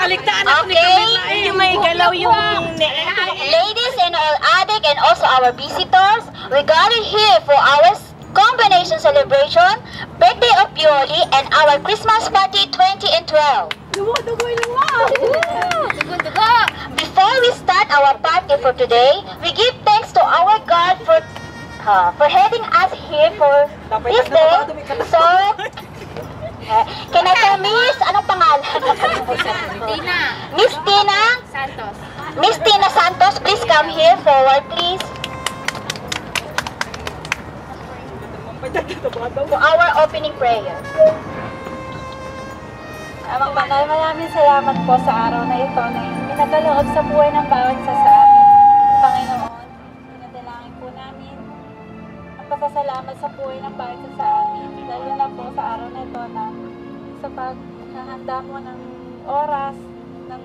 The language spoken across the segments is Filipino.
Nakaligtaan ako ni Okay. Camila. Yung may galaw yung Ladies and all addict and also our visitors, we gathered here for our combination celebration, birthday of Pioli, and our Christmas party 2012. Before we start our party for today, we give thanks to our God for heading us here for this day. So, can I tell Miss, anong pangalan? Tina Miss Tina? Santos. Miss Tina Santos, please come here forward, please. For our opening prayer. Amang Banal, maraming salamat po sa araw na ito na pinagaloob sa buhay ng bawat isa sa amin. Panginoon, pinadalangin po namin ang pasasalamat sa buhay ng bawat isa sa amin. Lalo na po sa araw na ito na sa paghahanda mo ng oras, ng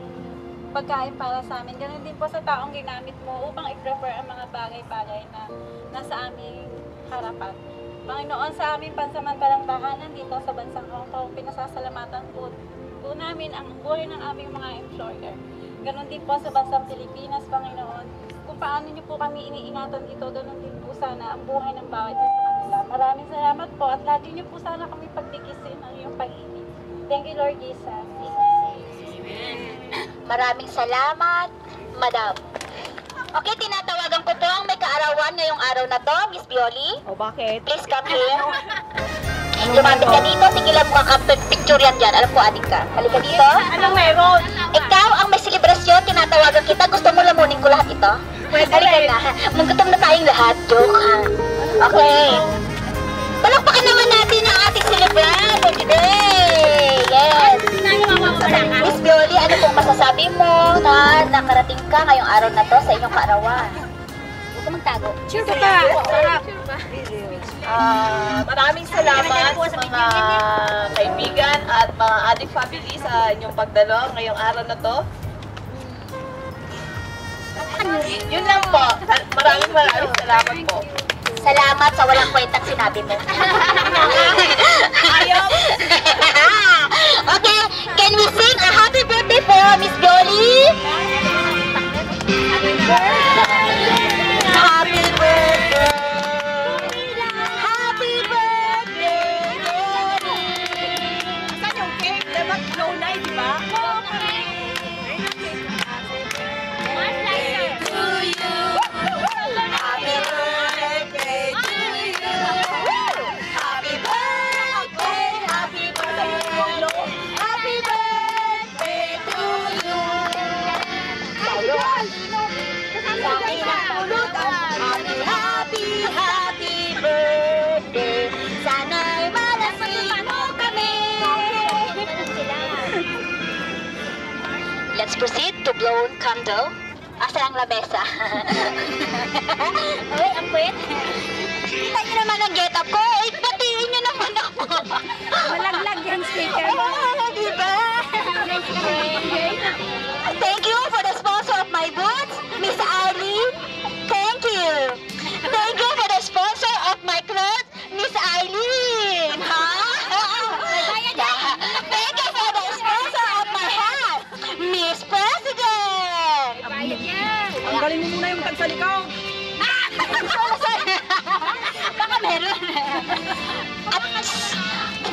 pagkain para sa amin. Ganun din po sa taong ginamit mo upang i-prepare ang mga bagay-bagay na nasa aming harapan. Panginoon, sa aming pansamantalang tahanan dito sa bansang Hong Kong, pinasasalamatan po namin ang buhay ng aming mga employer. Ganon din po sa bansang Pilipinas, Panginoon. Kung paano niyo po kami iniingatan dito, ganon din po sana ang buhay ng bawat isa sa kanila. Maraming salamat po at lagi niyo po sana kami pagtikisin ang iyong pag-ibig. Thank you, Lord Jesus. Amen. Maraming salamat, Madam. Okay, tinatawagan ko po ang may kaarawan ngayong araw na to, Miss Pioli. O bakit? Please come here. Lumapit ka dito, sige lang mukha ka picture yan dyan. Alam ko, adik ka. Halika dito. Anong meron? Ikaw ang may selebrasyon, tinatawagan kita. Gusto mo lamunin ko lahat ito? Pwede Halika rin. na. Maggutom na tayong lahat. Joke ha. Okay. Palakpakan naman natin ang ating celebrant for today. Yes. Miss Pioli, ano pong masasabi mo na nakarating ka ngayong araw na to sa inyong kaarawan? Huwag ka magtago. Sure ka. Sarap. Maraming salamat sa mga kaibigan at mga adik family sa inyong pagdalo ngayong araw na to. Yun lang po. Maraming salamat po. Salamat sa walang kwentang sinabi mo. Ayaw! Okay, can we sing a happy birthday for Miss Pioli? Happy birthday! Happy birthday! Happy birthday, Pioli! Saan yung cake? Diba? Slow night, di ba? Happy birthday! Sana'y malasing mo kami! Let's proceed to blow candle. Asa ang labesa? Uy, ang kwet. Kita niyo naman ang get up ko. Uy, batiin niyo naman ako. Malaglag yung speaker. Diba? Thank you for the sponsor of my boots, Miss Eileen. Thank you. Thank you for the sponsor of my clothes, Miss Eileen. Thank you for the sponsor of my hat, Miss President. Ang galing mo muna yung tagsalikaw. Baka meron. At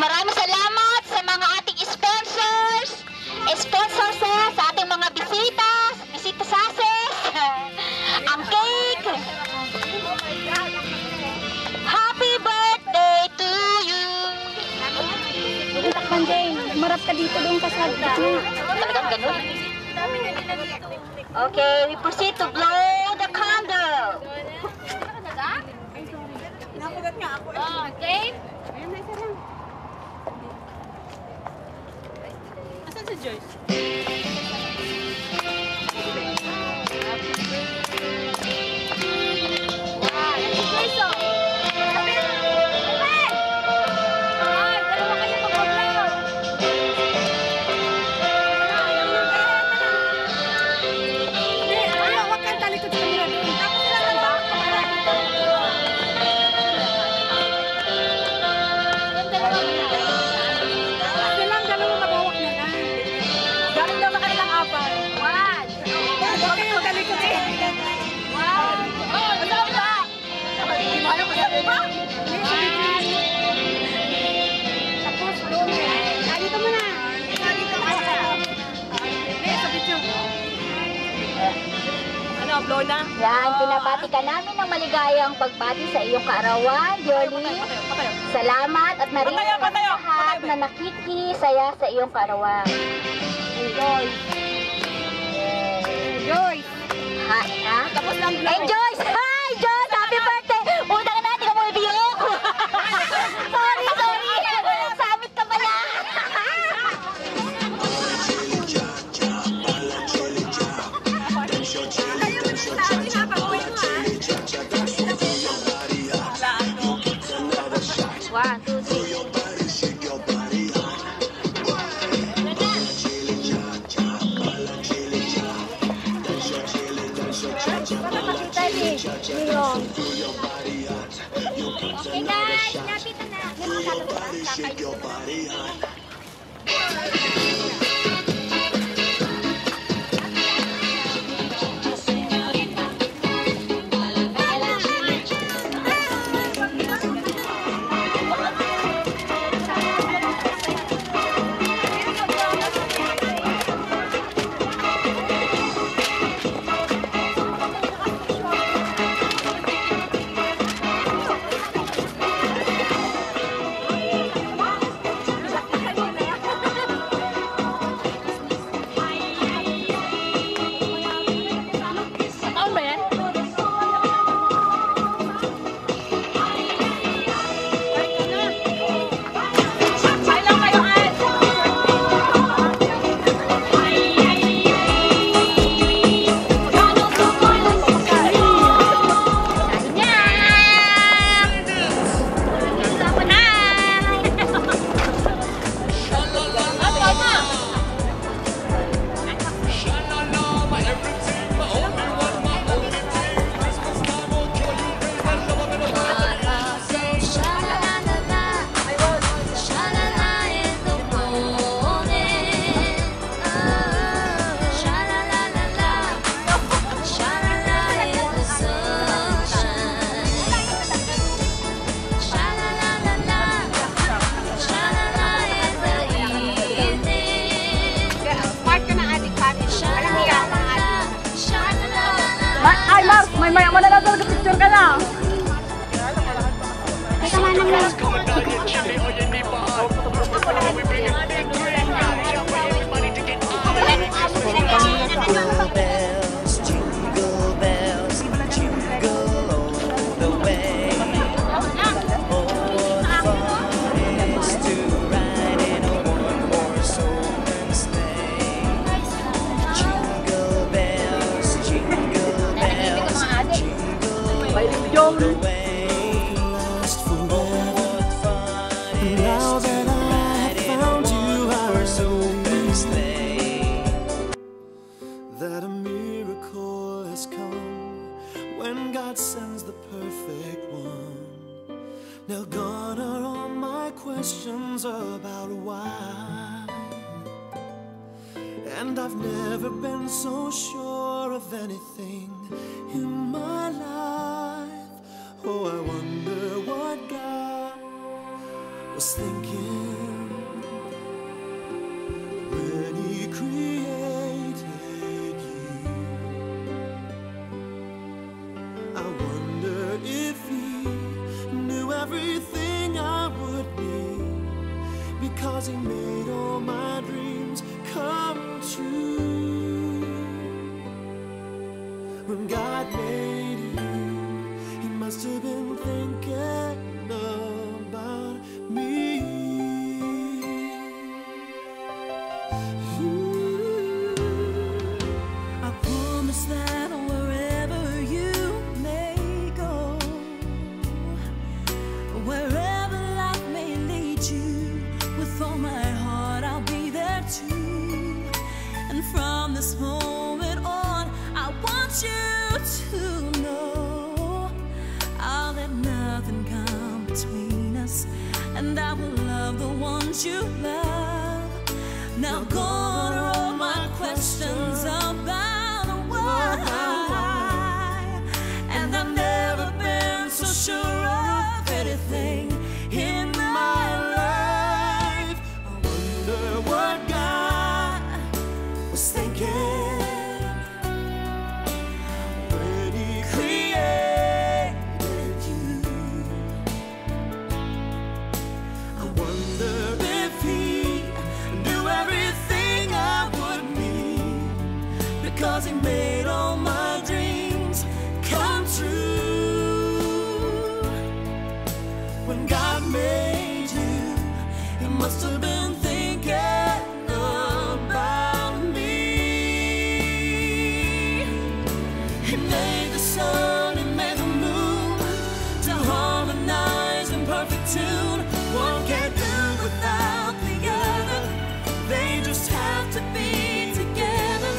maraming salamat sa mga ating sponsors sa ating mga bisita sases, ang cake. Happy birthday to you. Takpan, Jane. Marap ka dito doon ka sa Talagang ganun. Okay, we proceed to blow the candle. Game? Asan si Joyce? Wag kang talikod Lona. Yan, pinabati ka namin ng maligayang pagbati sa iyong kaarawan, Jolie. Salamat at naririnig ang lahat na nakikisaya sa iyong kaarawan. Enjoy. Joyce. Ha? Tapos lang Enjoy! Hi, Joyce! Happy birthday! Utang na, hindi ka mo ibiyok! Sorry! Sabit ka pala! One, two, three. Okay guys, lapit na. And I've never been so sure of anything in my life. Oh, I wonder what God was thinking when He created you. I wonder if He knew everything I would need, because He made all my dreams come true. When God made you, He must have been thinking about me. I promise that wherever you may go, wherever life may lead you, with all my heart I'll be there too. And from this moment on, I want you to know I'll let nothing come between us, and I will love the ones you love. Now gone are all my questions about why, and I've never been so sure of anything in my life. I wonder what God was thinking must have been thinking about me. He made the sun, he made the moon to harmonize in perfect tune. One can't live without the other, they just have to be together.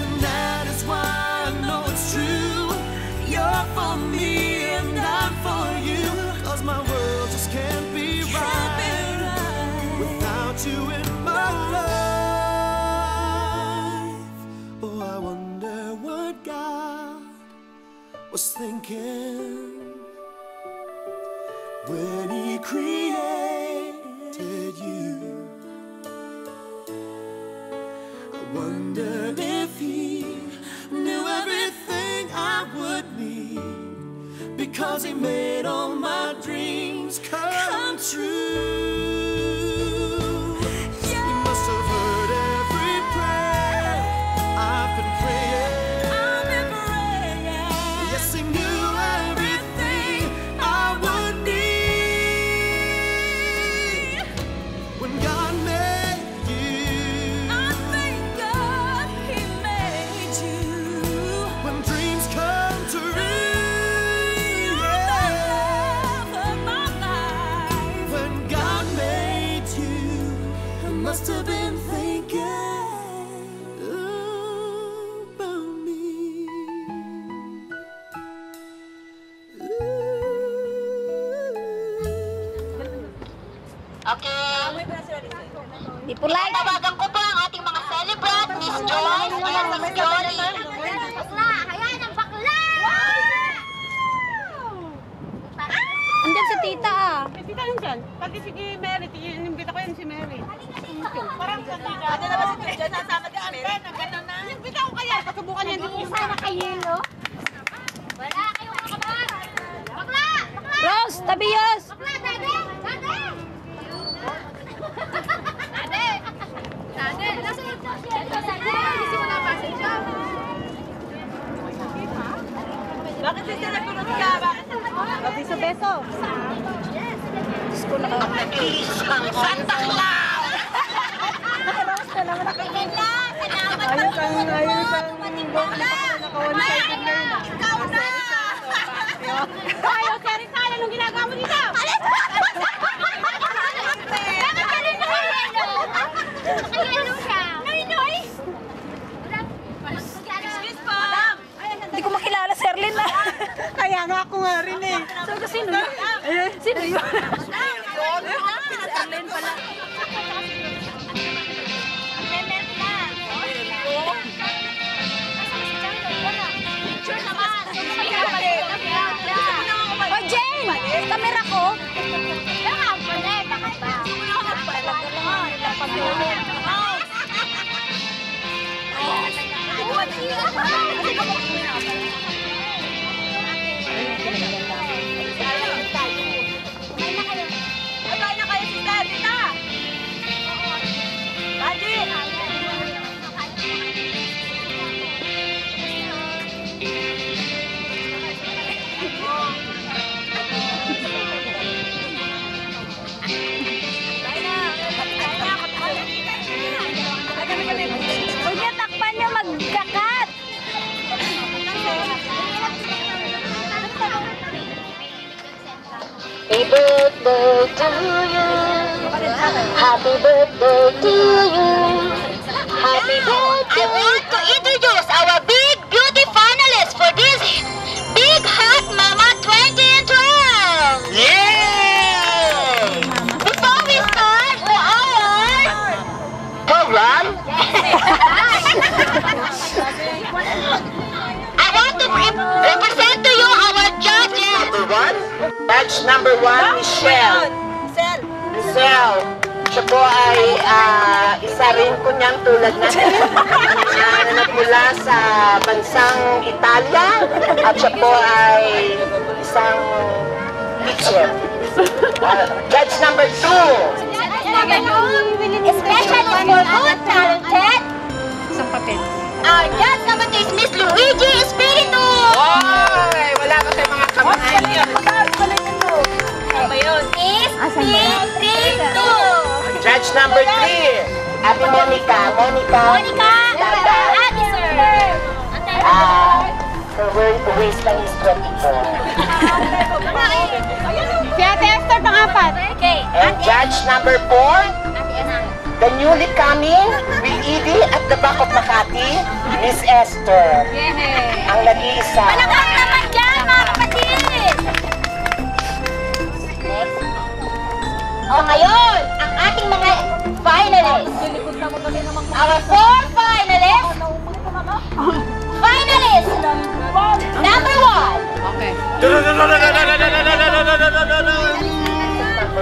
And that is why I know it's true. You're for me and I'm for you, 'cause my world just can't be right without you in my life. Oh, I wonder what God was thinking when He created you. I wonder if He knew everything I would need, because He made all my dreams come true. He must have heard every prayer I've been praying. Yes, He knew everything I would need. When God made you, I thank God He made you. when dreams come true, You're the love of my life. when God made you, I must have been thinking about me. Okay. Tawagan ko po ang ating mga celebrant, Miss Joyce and Miss Jolie. Bakla! Ayan ang bakla! Andyan si tita ah. Tita yun dyan. Pati si Mary, inimbita ko yan si Mary. Parang sa tita. Ano naman si Tita, nasama ka si Mary? Ganun na. Inimbita ko kaya, pasubukan yan. Isa na kayelo. Wala kayong kakabar. Bakla! Bakla! Rose, tabiyos! Bakla, dade! Dade! Dade! Dade! Nasa yung dade! Hindi mo napasin siya. Bakit siya nagkulot ka? Bakit? Beso-beso. Isang Santa Claus! Ayos ang bakla. Naka-one-sided na yun. Ikaw na! Tayo, sari-sari, anong ginagawa mo dito? Bakit ka rin nakayelo? Nakayelo siya. Noy-noy! Excuse po. Madam. Hindi ko makilala si Erlyn na. Kaya nga ako nga rin eh. Sabi ko, sino yun? Sino yun? Erlyn pala. O Jane! Kamera ko! Ay, na kayo si Tita. Daddy. Huwag niya takpan niya magkakat! Happy birthday to you. Happy birthday to you. Happy birthday. I want to introduce our big beauty finalists for this Big Hot Mama 2012. Yeah! Before we start our program, I want to represent to you our judges. Batch number 1, Michelle. Michelle. Siya po ay isa rin kunyang tulad natin na nagmula sa bansang Italia at siya po ay isang teacher. Judge number 2. Especially for good talented. Our judge number 2 is Miss Luigi Espiritu. Oy! Wala ka sa mga kamay. Miss Espiritu. Judge number 3. Ate Monica. Monica. Ate, sir. Her waist lang is 24. Si Ate Esther, pang-apat. Okay. And Judge number 4. The newly coming with Edie at the back of Makati, Miss Esther. Ang nag-iisa. Malakas naman dyan, mga kapatid. O ngayon, ang ating mga finalists. Our 4 finalists. Finalist number 1. Okay. Number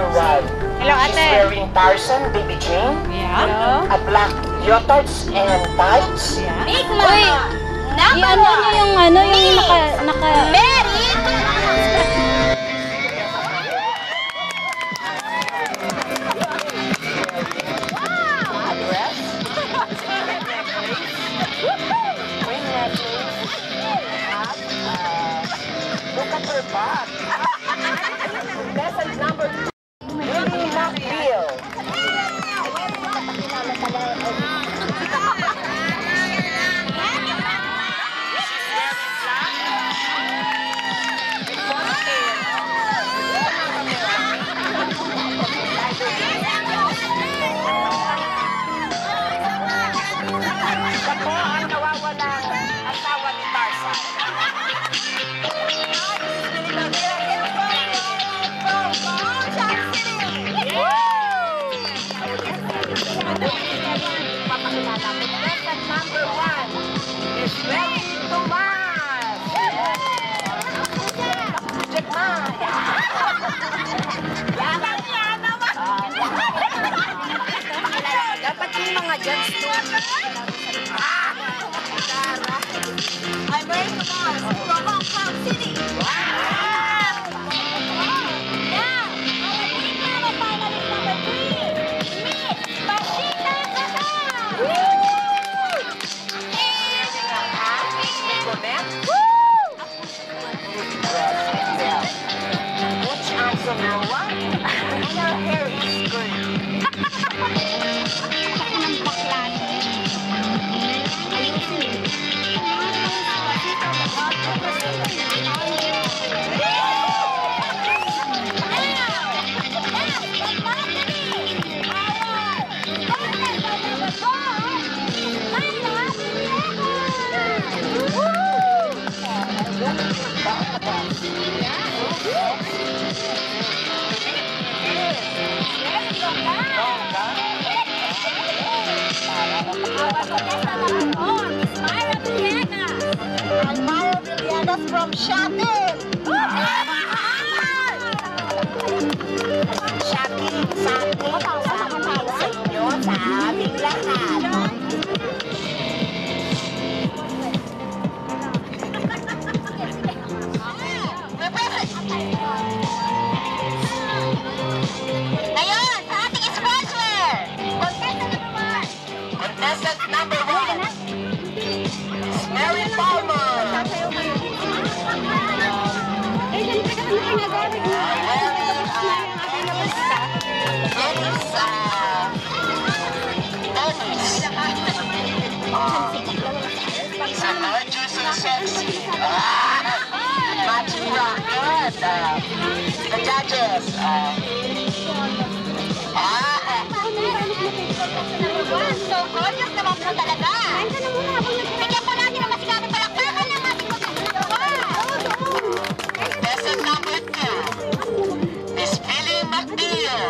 1. Hello, She's Ate. wearing Tarzan, baby jean, Yeah. a black leotards and tights. Big Mama. Number I-ano niyo 1. yung ano, yung naka... Mary. Look at her butt. Contestant number 2, Lily McBeal. Siya po ang nawawalang asawa ni Tarzan. Contestant number 1 is Mary Tomas. Check ma. Dapat yung mga judge to. I'm Mary Tomas from Hong Kong City. Which answer number 1? And her hair is green. Almaro Villegas from Shatin. Shatin, something sa inyo, sa aming lahat. Ngayon, sa ating sponsor, contestant number 1, Mary Palmer. Gorgeous and sexy. Matching rock. Good. The judges. So gorgeous naman po talaga. Bigyan po natin ang masigabong palakpakan ng ating magkakagawa. Contestant number 2, Miss Lily McBeal.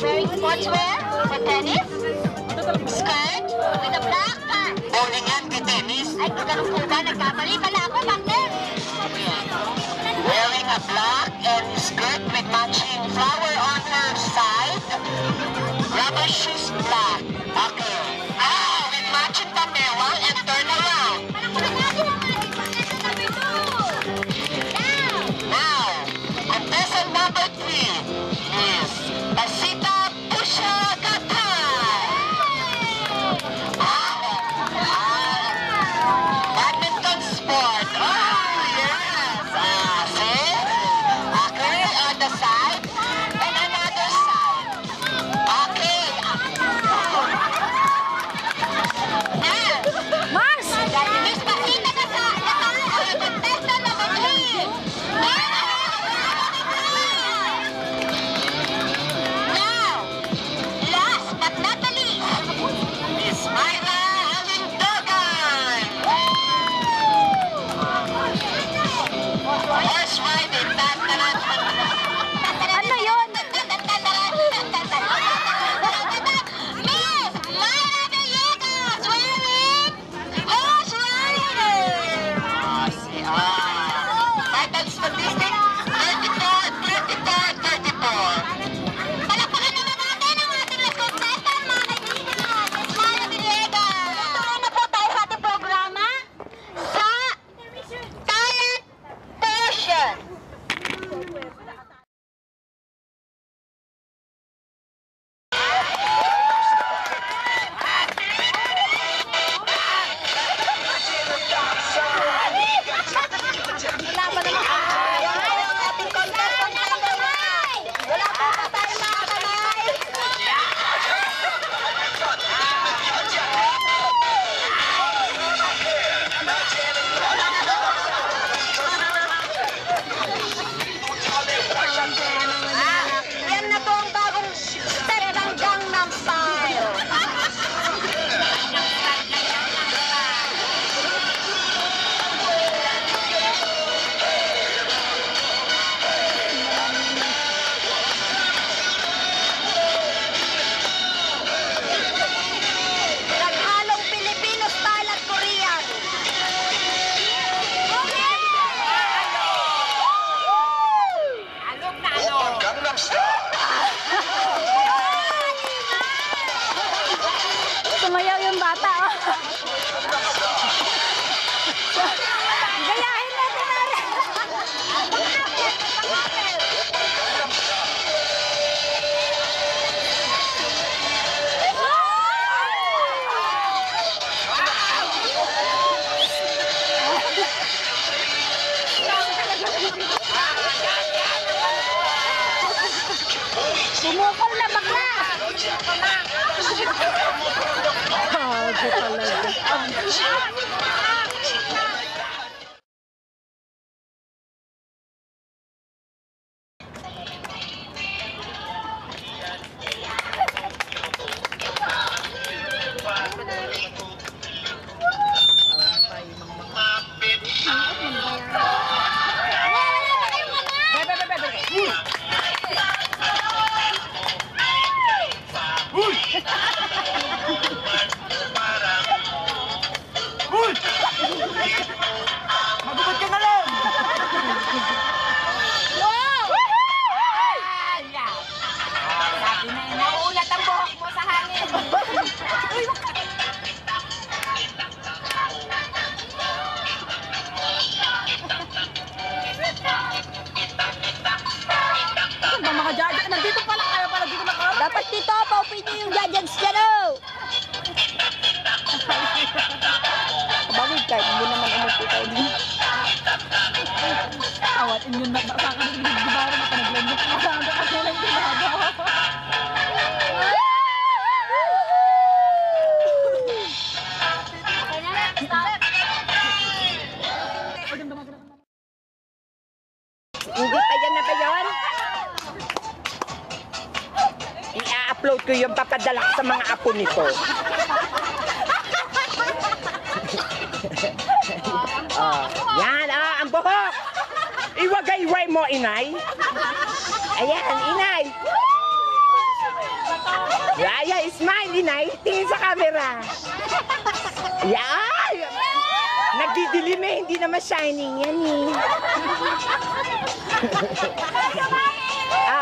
Wearing sportswear for tennis. Skirt with a black pant. Bowling yan, di tennis. Ay, kung ganun po ba, nagkamali pala ako, partner. Wearing a black and skirt with matching flower on her side. Rubber shoes black. Okay. With matching pamela and turn around. Now, contestant number 3 is Pasita Pusha Gatay. Badminton sport. Yes. See? Okay, on the side. And another Vital statistic, 34. Palakpakan naman natin ang ating last contestant, mga kaibigan. Esmara Villegas. Tuloy na po tayo sa ating programa sa talent portion. Yan na po ang bagong step ng Gangnam Style. Naghalong Filipino style at Korean. Sumayaw yung bata, oh. Gayahin natin natin. Sumukol na bakla. Magubad ka na lang! Sabi na, nauulat ang buhok mo sa hangin. Ba mga judge, nandito pala kayo para dito nakarating. Dapat dito, paupin niyo yung judges dyan, oh. Bakit kahit hindi naman umupo tayo din. Awat inyo na sa akin ng gibaro na panaglambot mo sa akin kasi lang gibaro. Hindi pa yan na ba yun? I-upload ko yung papadala ko sa mga apo nito. Yan, ang buhok! Iwagay-way mo, inay. Ayan, inay. Yaya, smile, inay. Tingin sa camera. Yan! Nagdidilim eh, hindi naman shining yan eh.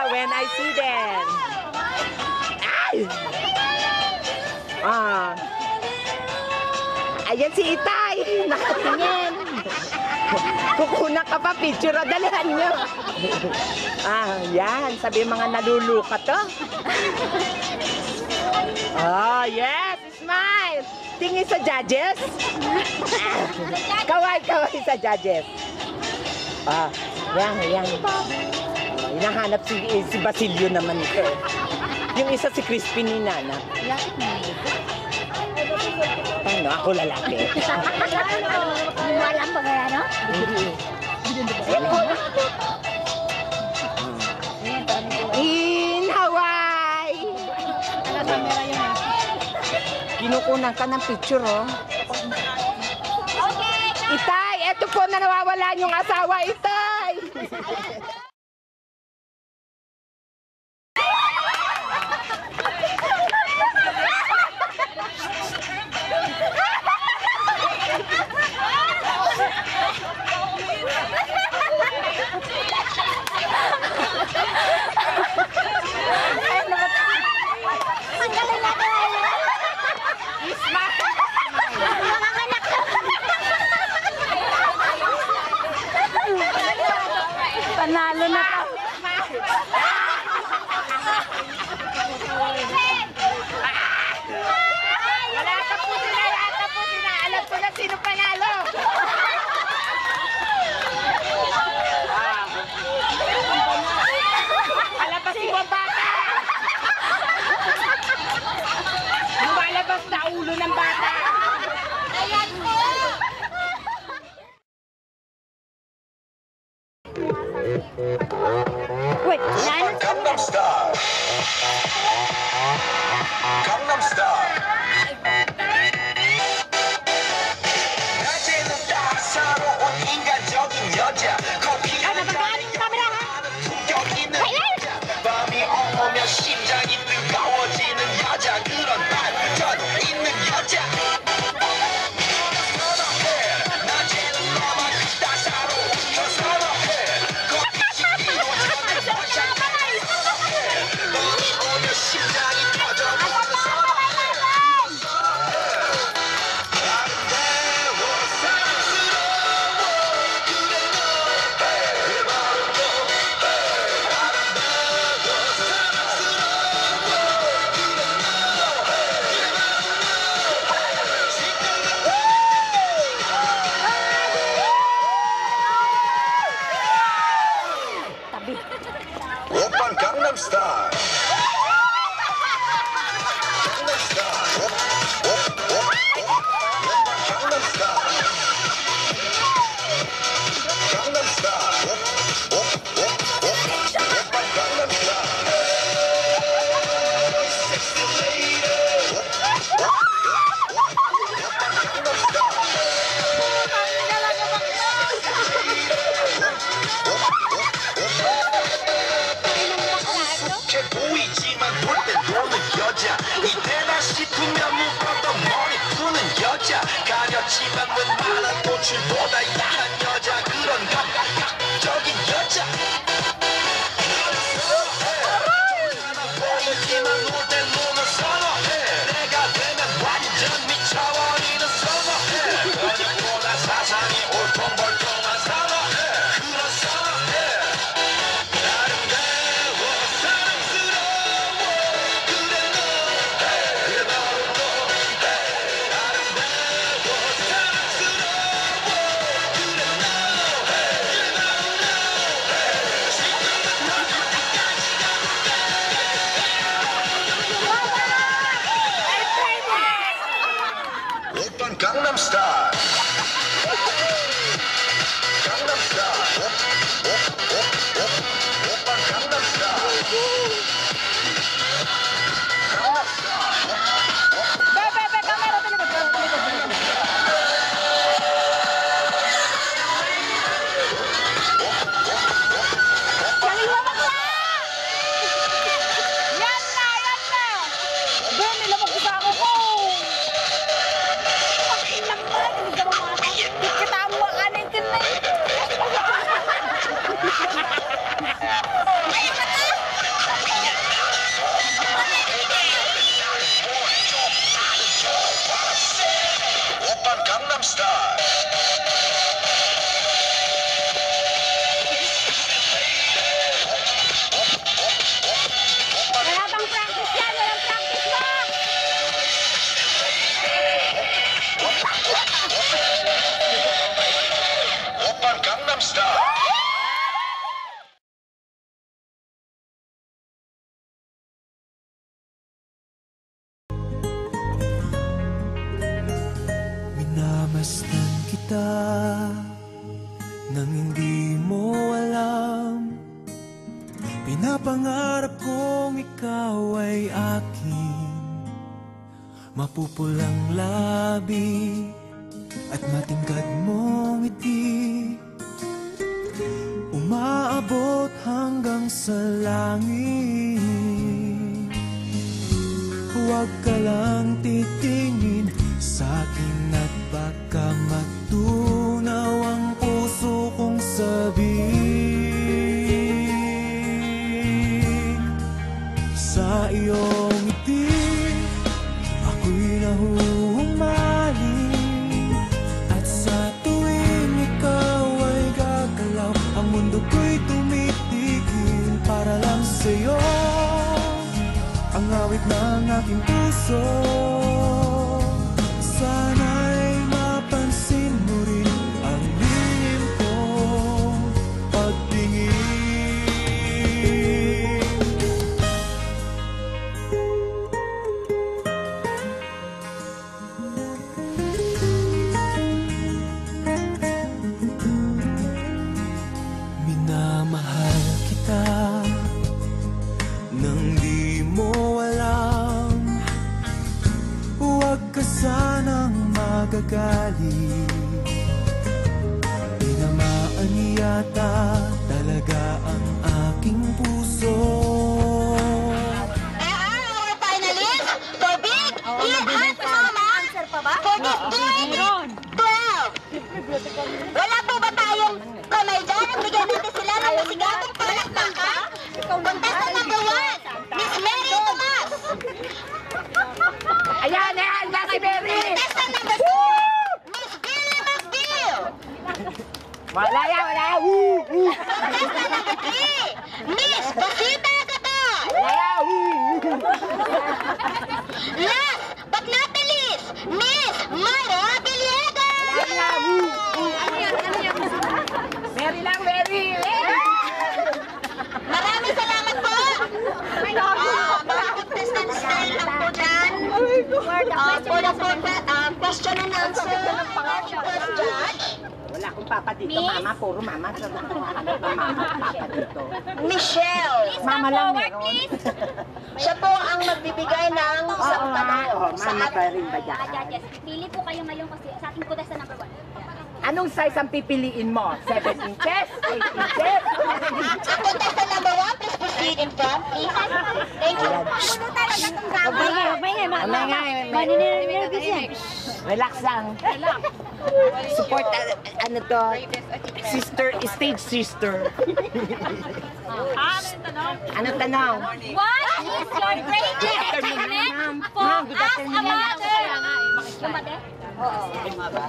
When I see them. Ay! Ayan si Itay, nakatingin. Kukunan ka pa picture, dalihan nyo. Yan, sabi mga naluluka to. Yes, smile. Tingin sa judges. Kaway sa judges. Yan. Hinahanap si Basilio naman ito. Yung isa si Crispin ni Nana. Ano, ako lalaki. Hindi mo alam ba kaya, no? In Hawaii! Kinukunan ka ng picture, oh. Itay, eto po na nawawala yung asawa, Itay! Panalo na to. Wala tapusin na. Alam ko na sino panalo. Alabas ibang bata. Lumalabas na ulo ng bata. Ayan po. Wait, Gangnam Style. Gangnam Style. 낮에는 따사로운 인간적인 여자. 커피가 나는 품격 있는 여자. 밤이 오면 심장이 뜨거워지는 여자. 그런 반전 있는 여자. 선호해. 낮에는 너만큼 따사로운 저 선호해. 커피집 이호전에 원샷해. 밤이 오면 심장이 터져버려. 선호해. 아름다워 사랑스러워. 그래 너 그래 바로 너. 아름다워 사랑스러워. 그래 너 그래 바로 너. 오빤 강남 스타일. 강남 스타일. 강남 스타일. 강남 스타일. 오빤 강남 스타일. Sexy lady. 오빤 강남 익숙해 보이지만 볼 때 노는 여자. 이때다 싶으면 묶었던 머리 푸는 여자. 가렸지만 웬만한 노출보다 야한 여자. 그런 감각적인 여자. 하나 보이지만 놀 때 노는 선호해. 내가 되면 완전 미쳐버리는 선호해. 근육보다 사상이 올통벌통한 선호해. 그런 선호해. 아름다워 사랑스러워. 그래 너 그래 바로 너. 아름다워 사랑스러워. 그래 너 그래 바로 너. 오빤 강남 스타일. 강남 스타일. 오빤 강남 스타일. 강남 스타일. 오빤 강남 스타일. Wala bang practice yan? Walang practice mo! 오빤 강남 스타일. Minamasdan kita nang hindi mo alam. Pinapangarap kong ikaw ay akin. Mapupulang labi at matingkad mong ngiti, umaabot hanggang sa langit. Huwag ka lang titingin sa'kin at baka matunaw ang puso kong sabihin. Sa iyong ngiti, ako'y nahuhumaling. At sa tuwing ikaw ay gagalaw, ang mundo ko'y tumingin. langit ng aking puso. Sana'y mapansin mo rin ang lihim kong pagtingin. Minamahal kita nang di mo alam. Huwag ka sanang magagalit. Tinamaan yata talaga ang aking puso. Our finalists for Big Hit Hot Mama for this grade 12. Wala po ba tayong kamay dyan? Bigyan natin sila ng masigatong palakpakan. Contestant number 1, Miss Mary Tomas. Ayan, ayan, ba si Mary? Contestant number 2, Miss Billy McGill. Wala yan, wala yan. Woo, woo. Contestant number 3, Miss Pasita Gaton. Wala yan, woo. Last but not the least, Miss Myra Villegas. Wala yan, woo, woo. Mary lang, Mary. Maraming salamat po. Mga contestants na lang po dyan. For the question and answer, first judge, Wala akong papa dito, mama. Puro mama. Sa mama, papa dito. Michelle. Mama lang meron. Siya po ang magbibigay ng isang tanong sa Mama ka ating rin ba dyan? Judges, pili po kayo ngayon kasi sa ating contestant number 1. Anong size ang pipiliin mo? 7 inches? 8 inches? Ang contestant number 1, please proceed in front, please. Thank you. Relax lang. Support, ano to? Sister, stage sister. Ano tanong? What is your greatest achievement for as a mother? Yung mother?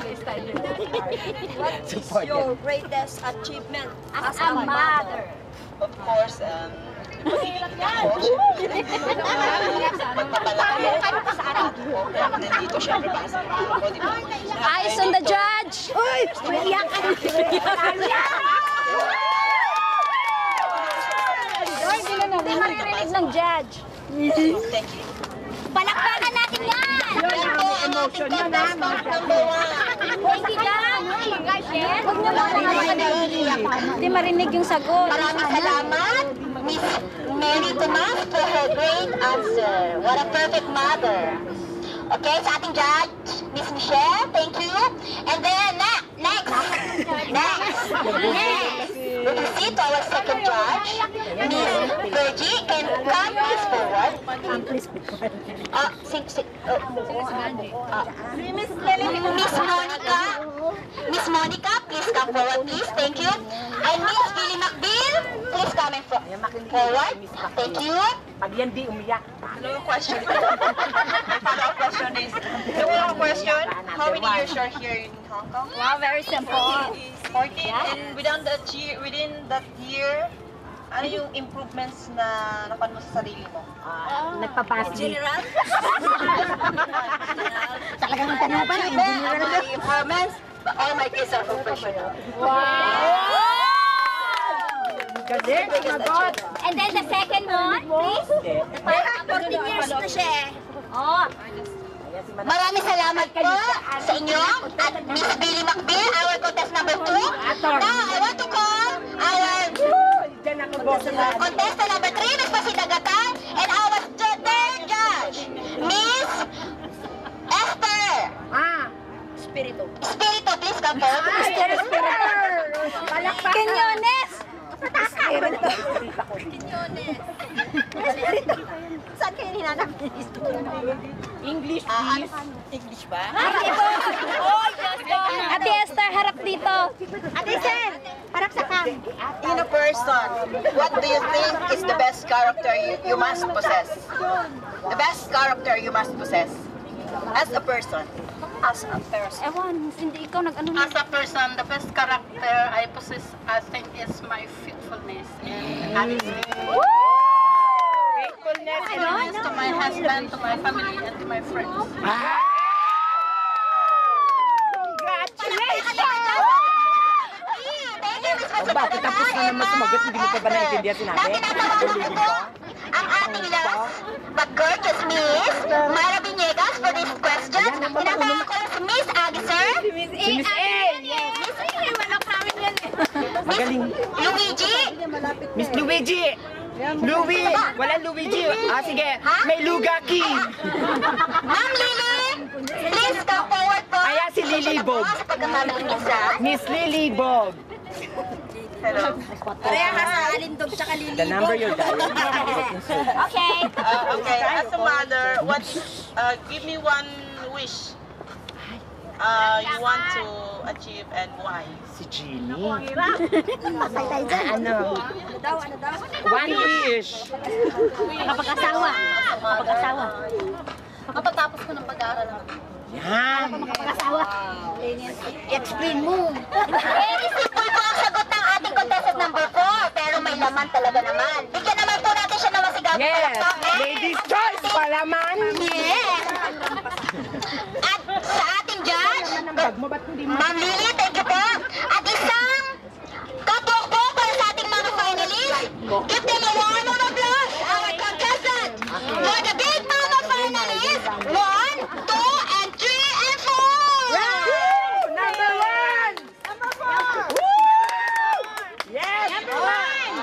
Support Your greatest achievement As a mother. Of course, nandito siya sa di ba? Eyes on the judge! Uy! Iyak ka! Hindi maririnig ng judge. Thank you. Palakpakan natin yan! Yan po ang ating contestant number 1. Thank you, Judge! Huwag niyo lang hindi marinig yung sagot. Maraming salamat, Miss Mary Tomas, for her great answer. What a perfect mother. Okay, sa ating judge, Miss Michelle, thank you. And then, next. We proceed to our second judge, Miss Virgie. Can come please forward? Miss Monica, please come forward, please. Thank you. And Miss Billy McBill, please come forward. Thank you. Pag yan di umiyak. Ano yung question? My follow-up question is, the question, how many years you're here in Hong Kong? Wow, very simple. 14. And within that year, ano yung improvements na napan mo sa sarili mo? Nagpapasli. General? Talagang tanong pa na, in general. My improvements, all my kids are professional. Galing, sumagot. And then the second one, please. 14 years na siya eh. Oh. Maraming salamat po sa inyo at Miss Billy McBill, our contestant number 2. Now, I want to call our contestant number 3, Miss Pasita Gatan, and our third judge, Miss Esther. Espiritu. Espiritu, please come forward. Palakpakan. Quinones. Saan kayo hinanap? English, please. English ba? Ate Esther, harap dito. Ate Esther, harap sa cam. In a person, what do you think is the best character you must possess? The best character you must possess as a person. As a person. Ewan, hindi ikaw nag-ano na. As a person, the best character I possess, I think, is my faithfulness and honesty. Faithful to my husband, to my family, and to my friends. Bakit tapos na naman sumagot? Hindi mo pa ba naiintindihan sinabi? Ang ating last but gorgeous Miss Mara Vinegas for this question. Tinatawag ko si Miss Agiser. Si Miss A! Miss A, walang namin yan eh. Magaling. Luigi. Miss Luigi! Louie! Walang Luigi! Sige. May Lugaki! Ma'am Lily, please come forward po. Ayan si Lilibog. Sa pagkakamali Misa. Miss Lilibog. Hello. Pareha ka sa Alindog tsaka Lilibog. The number you're dialing. Okay. Okay, as a mother, give me one wish you want to achieve and why? Si Jeannie. Ano? One wish. Kapag-asawa. Kapag-asawa. Makapagtapos ko ng pag-aaral naman. Yan. Kapag-asawa. Explain mo. Very simple po ang sagot ng ating contestant number 4. Pero may laman talaga naman. Bigyan naman po natin siya ng masigaw. Yes. Ladies' choice. Palaman. Yes. At sa ating judge, Ma'am Lily, thank you po. At isang kapok po para sa ating mga finalists. Give them a warm of applause. Our contestant for the Big Mama finalists. 1, 2, and 3, and 4. Number 1! Yes! Number 1!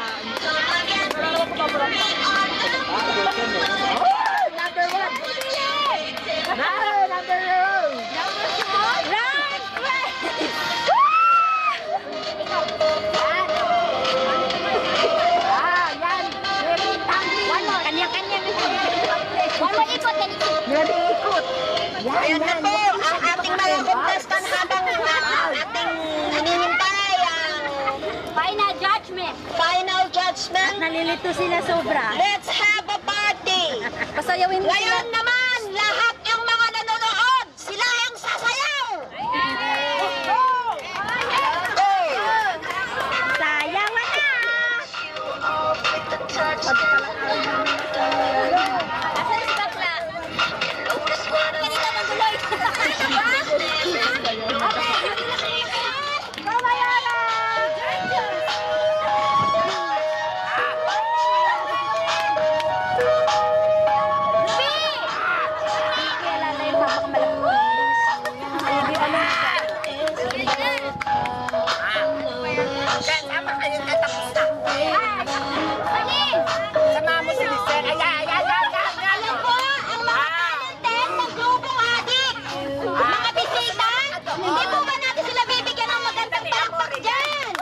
Ayan na po ang ating mga contestant habang ating hinihintay ang Final judgment. final judgment. Nalilito sila sobra. Let's have a party! Pasayawin mo sila. Ngayon naman, lahat yung mga nanonood, sila yung sasayaw! Sayawan na! Asan si Bakla? Ganito maguloy. Sama mo si Lizelle. Alam ko, ang mga talent ng grupong adik, mga bisita, hindi po ba natin sila bibigyan ng magandang palakpak dyan?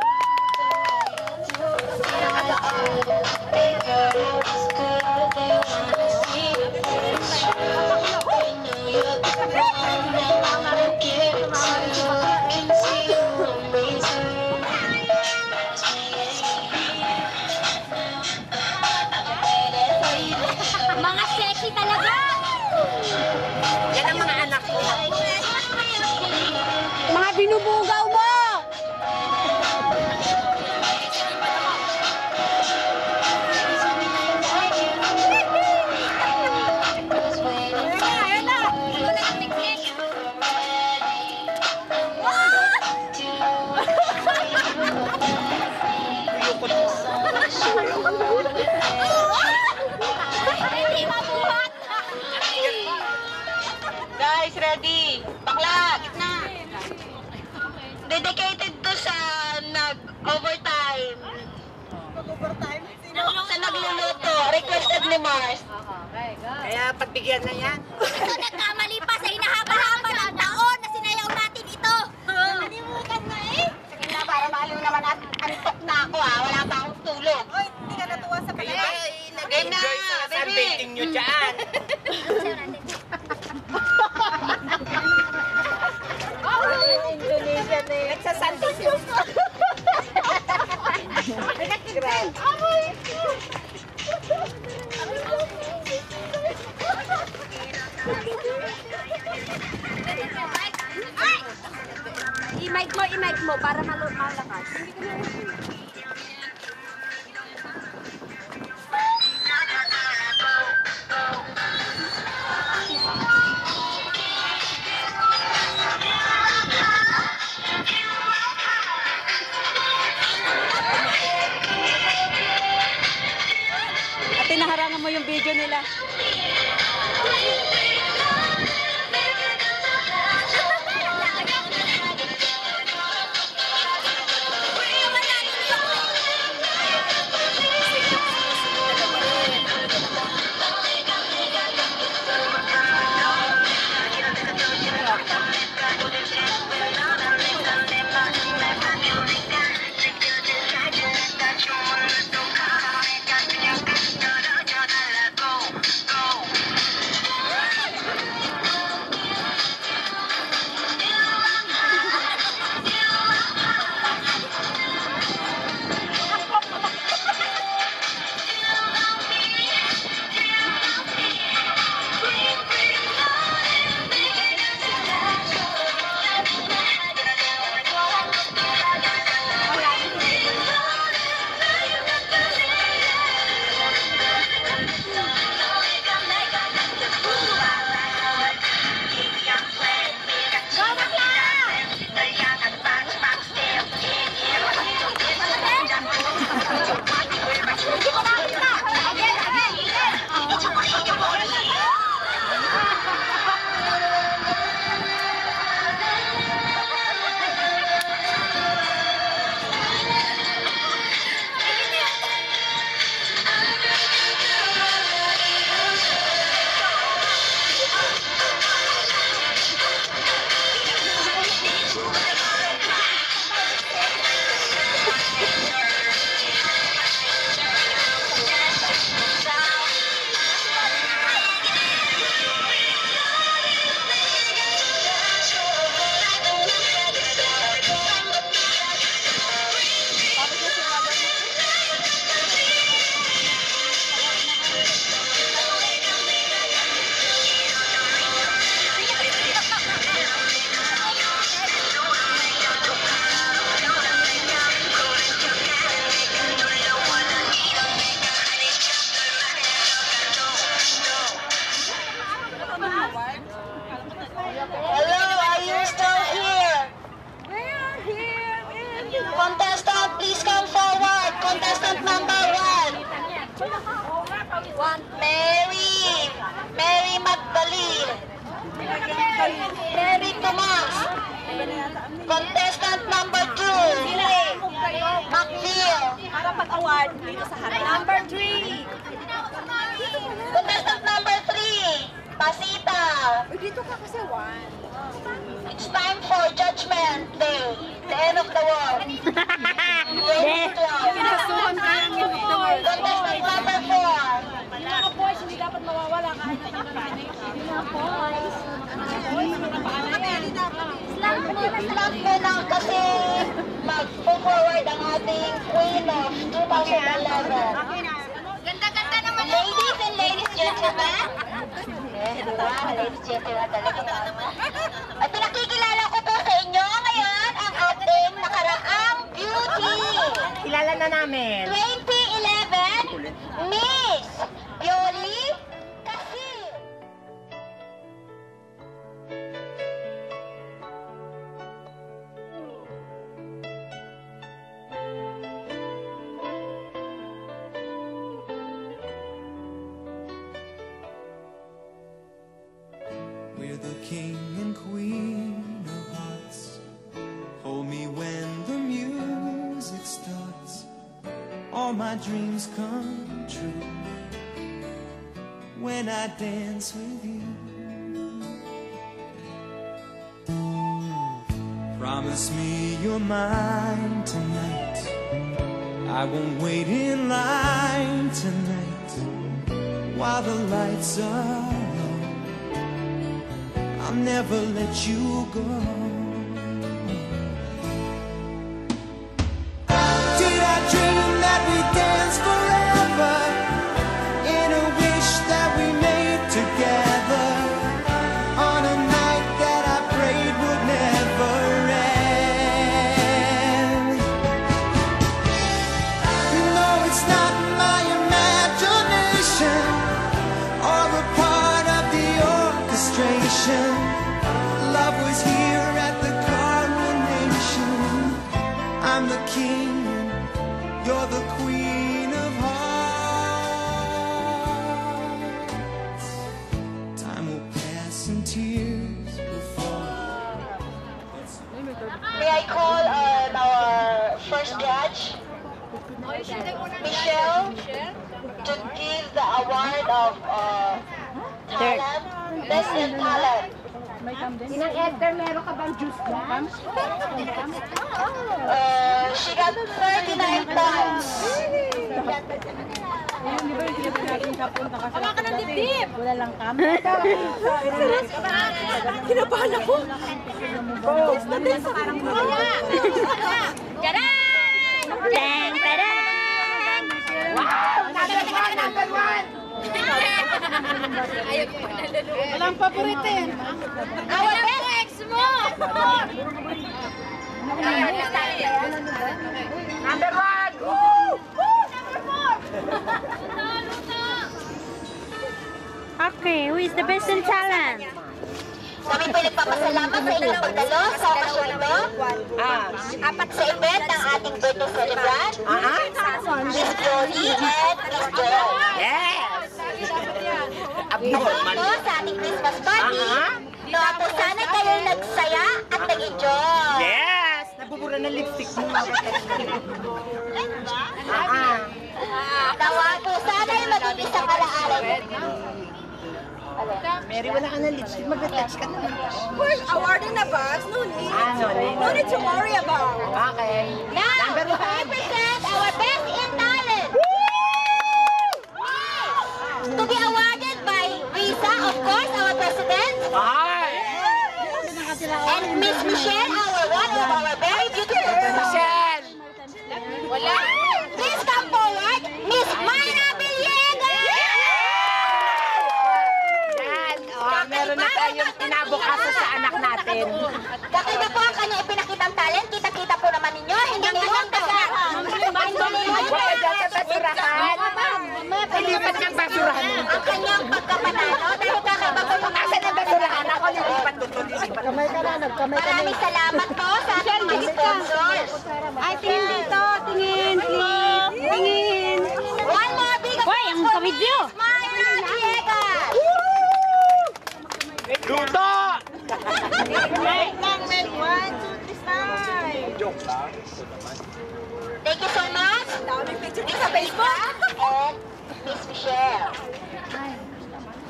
Mga sexy talaga! Yan ang mga anak ko. Mga binubugaw mo! Hindi mabuhat! Guys, ready? Bakla, gitna. Dedicated to sa nag-overtime. Sa nagluluto. Requested ni Mars. Kaya pagbigyan na yan. Ito nagkamali pa sa hinahaba-haba ng taon na sinayaw natin ito. Nalimutan na eh. Sige na, para maaliw naman at antok na ako ha. Wala pa akong tulog. Oy, hindi ka natuwa sa palay. Game na, Enjoy sa baby. sunbathing nyo dyan. Indonesian eh. Nagsasunbathing. I-mic mo para malakas. yung video nila. Contestant, please come forward. Contestant number 1. Mary Magdalene. Mary Tomas. Contestant number 2. Macville. Para pag-award dito sa harap. Number 3. Contestant number 3. Pasita. Dito ka kasi 1. It's time for Judgment Day. The end of the world. Pinasuhan ka yung end of the world. Contestant number 4. Mga boys, hindi dapat mawawala kahit na panganay. Mga boys. Stop mo lang kasi mag-forward ang ating Queen of 2011. Ganda-ganda naman. Ladies and gentlemen. Ladies and gentlemen talaga. At pinakikilala ko po sa inyo ngayon ang ating nakaraang beauty. Kilala na namin. 2011 Miss Yoli Casil. We're the king and queen of hearts. Hold me when the music starts. All my dreams come true when I dance with you. Promise me you're mine tonight. I won't wait in line tonight while the lights are low. I'll never let you go. Did I dream that we dance forever in a wish that we made together on a night that I prayed would never end? No, it's not my imagination or a part of the orchestration. Love was here Michelle to give the award of talent, best in talent. Sinang Edgar, meron ka bang juice dyan? She got 39 points. Hawa ka ng dibdib! Wala lang kam. Kinabahan ako! Yes na din sa parang wala! Tadaan! Dang! Tadaan! Wow! Number one! Walang paborito. Our best ex mo! Number 1! Okay, who is the best in talent? Kami po nagpapasalamat sa inyong pagdalo sa okasyon ito. Apat sa event ng ating birthday celebrant, Miss Jolie and Miss Joy. Yes! Ito sa ating Christmas party. Nawa po sana kayo nagsaya at nag-enjoy. Yes! Nabubura ng lipstick mo. Nawa po sana ay maging isang alaala. Mary, wala ka ng lipstick. Mag-touch ka naman. Awarding na ba? No need. No need to worry about. Okay. Now, I present our best in talent. To be awarded by Risa, of course, our president. And Miss Michelle, one of our very beautiful Michelle! Wala. Please come forward, Miss Mayra Villegas. Yan! Meron na tayong pinabukasan sa anak natin. Kakaiba po ang kanyang ipinakitang talent. Kita-kita po naman ninyo. Hindi niluhod ka sa... Huwag ka dyan sa basurahan. Ilipat ng basurahan. Ang kanyang pagkapanalo dahil kakaiba po yung... Asan ang basurahan? Ako nilipat doon. Kamay ka na, nagkamay ka na. Maraming salamat po sa ating mga sponsors. Ay, tingin dito. Tingin, please. Tingin. One more big applause for Miss Mayra Villegas. Luto! Wait lang, wait. 1, 2, 3, start. Joke lang. Thank you so much. Miss Facebook and Miss Michelle.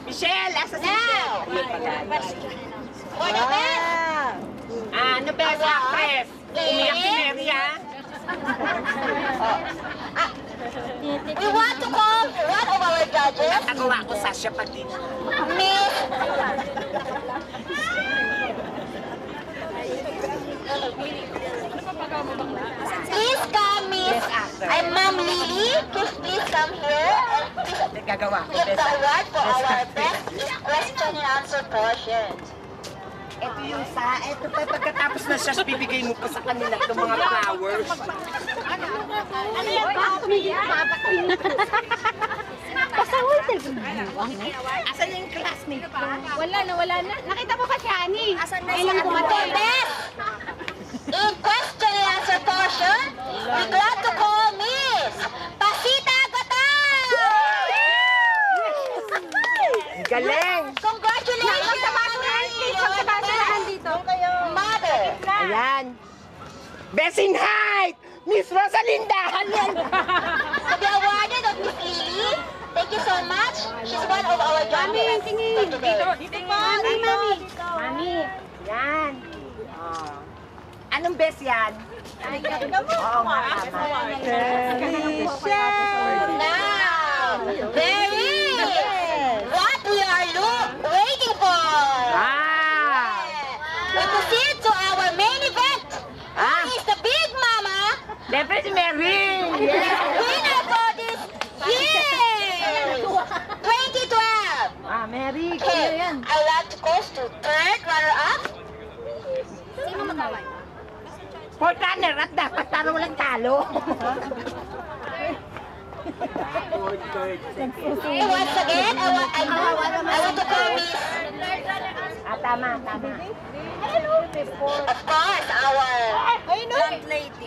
Michelle! Asa si Now, for the best. ano best actress? Umiyak si Mary, ha? We want to call one of our judges, Nagawa ko Sasha Padin. Miss... Please come, Miss... I'm Ma'am Lily. Please come here and please Gagawa ko give best the award for our best question and answer portion. Ito yung ito pa pagkatapos na siya, bibigay mo pa sa kanila ng mga flowers. Ano yan? Bakit tumigil ka? Pasawal tayo. Asan yung classmate ko? Wala na. Nakita mo ba si Ani? Asan na Ayun ang For pumatay. best in question and answer portion, we're glad to call Miss Pasita Gotay! Galing! Congratulations! Mother! Ayan. Best in height! Miss Rosalinda! To be awarded of Miss Lily, thank you so much. She's one of our judges for today. Mami! Yan. Oh. Anong best yan? Oo nga. Now, very what we are waiting for. We proceed to our main event. Who is the Big Mama? Siyempre si Mary! Winner for this year 2012. Mary! Okay, I like to go to third runner-up. Sino magaway? Fourth runner at dapat para walang talo. And once again, I want to call Miss. Tama. Of course, our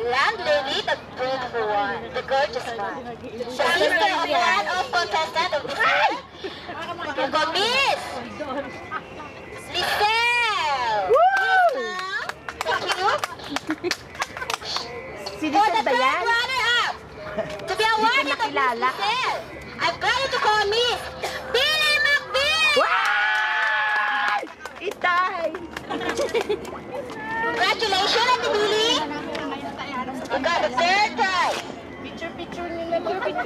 landlady, the beautiful one, the gorgeous one. The sister of one of contestant of this year. We've got Miss Lisel. Thank you. Si For Lisa the ba yan? third runner-up, kilala. I've got to call Miss Billy McBeal! Itay! Congratulations, Ate Billy! You got a third prize! Picture nila. Picture.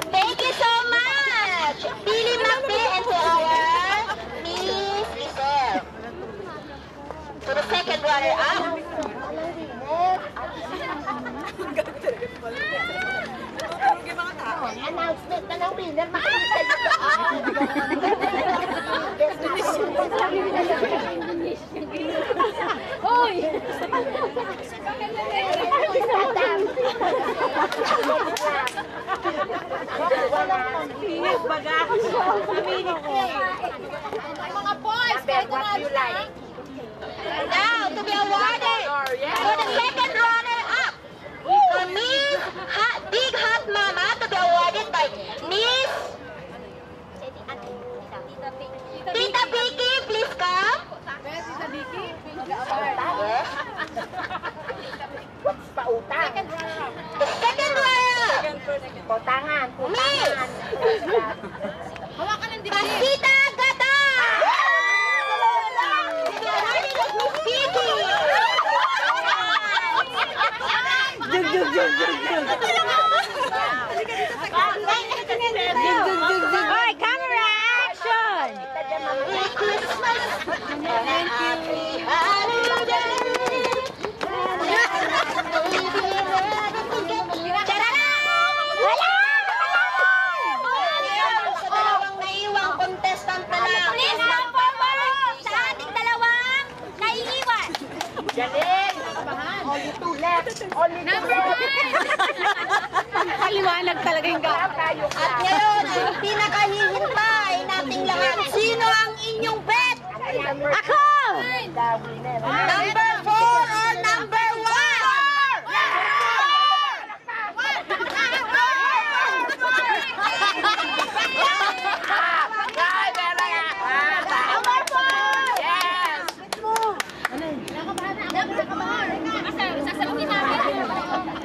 Thank you so much, Billy McBeal, and to our Miss Giselle. To the second runner-up. Announcement na ng winner, makikita nyo Hoy! Mga boys, now to be awarded for the second runner-up. For Miss Big Hot Mama to be awarded by Miss Tita Vicky, please come. Tita Vicky? Yes. The second runner-up. Miss Hawakan ng Pasita Gata. Miss Vicky. Hoy, camera action! Merry Christmas and Happy Sa dalawang naiwang contestant na lang. Please come forward sa ating dalawang naiiwan. Number 1! Paliwanag talaga yung At ngayon, ang pinakahihintay nating lahat. Sino ang inyong bet? Ako! Number 4 or number 1?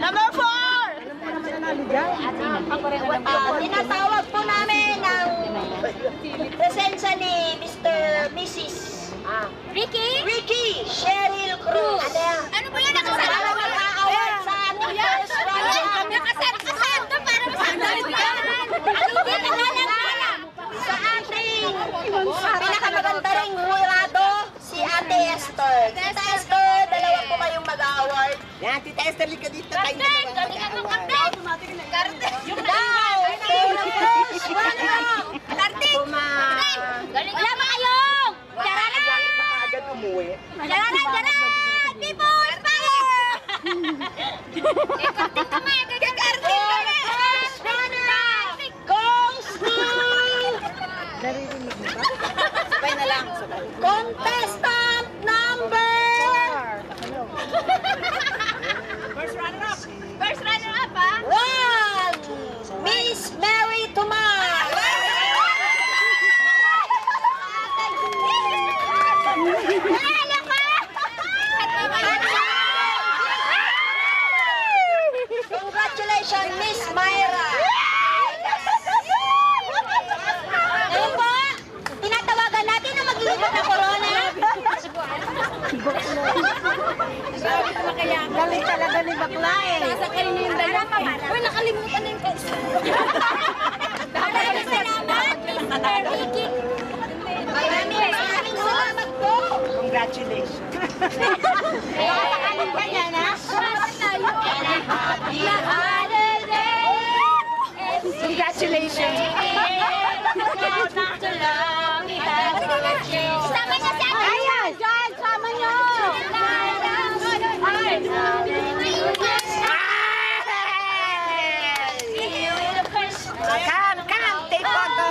Number 4! Tinatawag po namin ang presensya ni Mrs. Ricky Cheryl Cruz. Ano ba yan? Nakasal Para mag-a-award sa ating first runner-up. Nakasal to para masandali yan. Ano ba yan? Sa ating pinakamaganda ring jurado, si Ate Esther. Tita Esther, dalawa po kayong mag-a-award. Yan, Tita Esther, lika dito. Tayo na naman. Now, for the first runner-up. Wala ba kayong? Taranan! Baka agad umuwi. Taranan! People's power! Kakarting kamay! Kakarting kamay! First runner-up goes to Sabay na lang. contestant number First runner-up, ha? 1, Miss Mary Tomas. Nanalo ka! Congratulations, Miss Myra. Ngayon po, tinatawagan natin na mag-iibot na corona. Galing talaga ni bakla eh. Sasakay niyo yung dalawa. Uy, nakalimutan na yung kasi. Maraming salamat, Mr. Vicky. Maraming salamat po. Congratulations. Nakakakalin ka niya na? Happy holiday! Congratulations. Sama niya si Ate. Ayan, dyan, sama nyo. Come, take photo.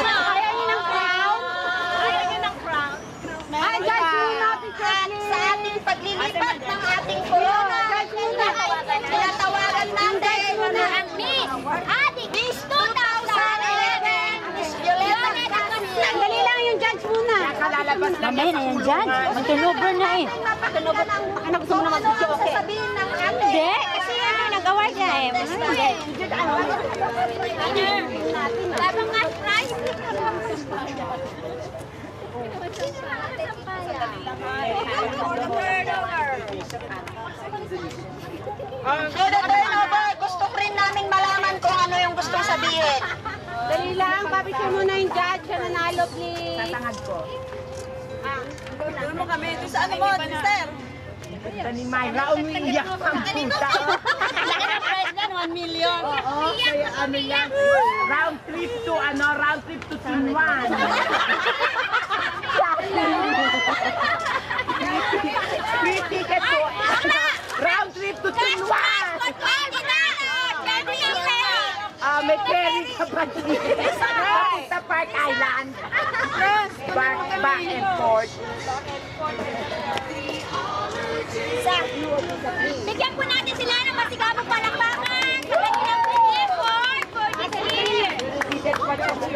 Ayaw niyo ng crown? Ay, dyan, sino At sa ating paglilipat ng ating corona, tinatawagan natin na ang Miss 2000 Mamaya na yan dyan. Mag-turnover na eh. Anak, gusto mo naman mag-joke. Hindi. Kasi nag-award niya eh. Labang nga, prize. For the turnover, gusto ko rin namin malaman kung ano yung gustong sabihin. Dali lang, papicture mo na yung judge. Siya nanalo, please. Tatangad ko. Doon mo kami. Ito sa ano mo, sir? Ganda ni Myra, umiiyak ang puta. Laki na prize na, 1 million. Oo, kaya ano yan. Round trip to Team 1. Free ticket to round trip to Team 1. May ferry ka pa din. Papunta Park Island. Back and forth. Bigyan po natin sila ng masigabong palakpakan sa kanilang effort for this year.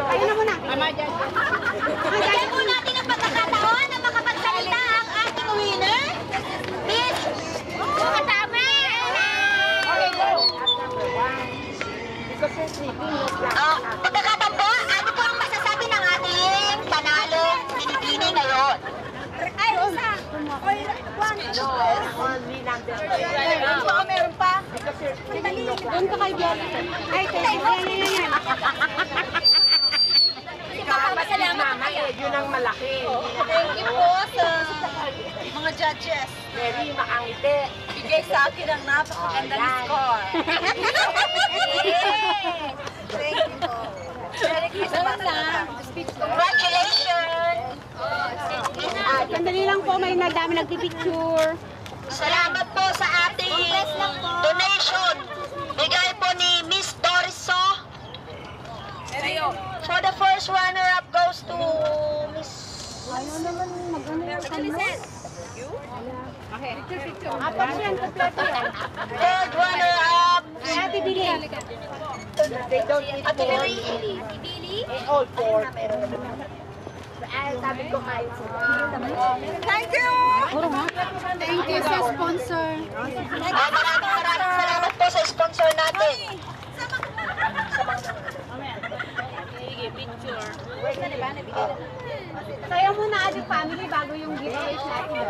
Ayun na muna. Bigyan po natin ng pagkakataon na makapagsalita ang ating winner. Miss Katama! Pagkakataon po, ano po ang masasabi ng ating panalo binibini ngayon? Ay, isa! Meron pa. Doon ka kay Biel. Ay, yan. Mama, yun ang malaki. Thank you po sa mga judges. Very makangiti. Bigay sa akin ang napakagandang score. Thank you po. Merry Christmas. Congratulations! Sandali lang po, may dami nagpipicture. Salamat po sa ating donation. Bigay po ni Miss Doriso. So the first runner-up goes to Miss... Apat yan, kompleto yan. Third runner-up, Ate Billy. They don't eat Ate pork. Billy. All pork. Sabi ko kayo Thank you! Thank you sa sponsor. Maraming salamat po sa sponsor natin. Sayo muna ating family bago yung giveaways natin.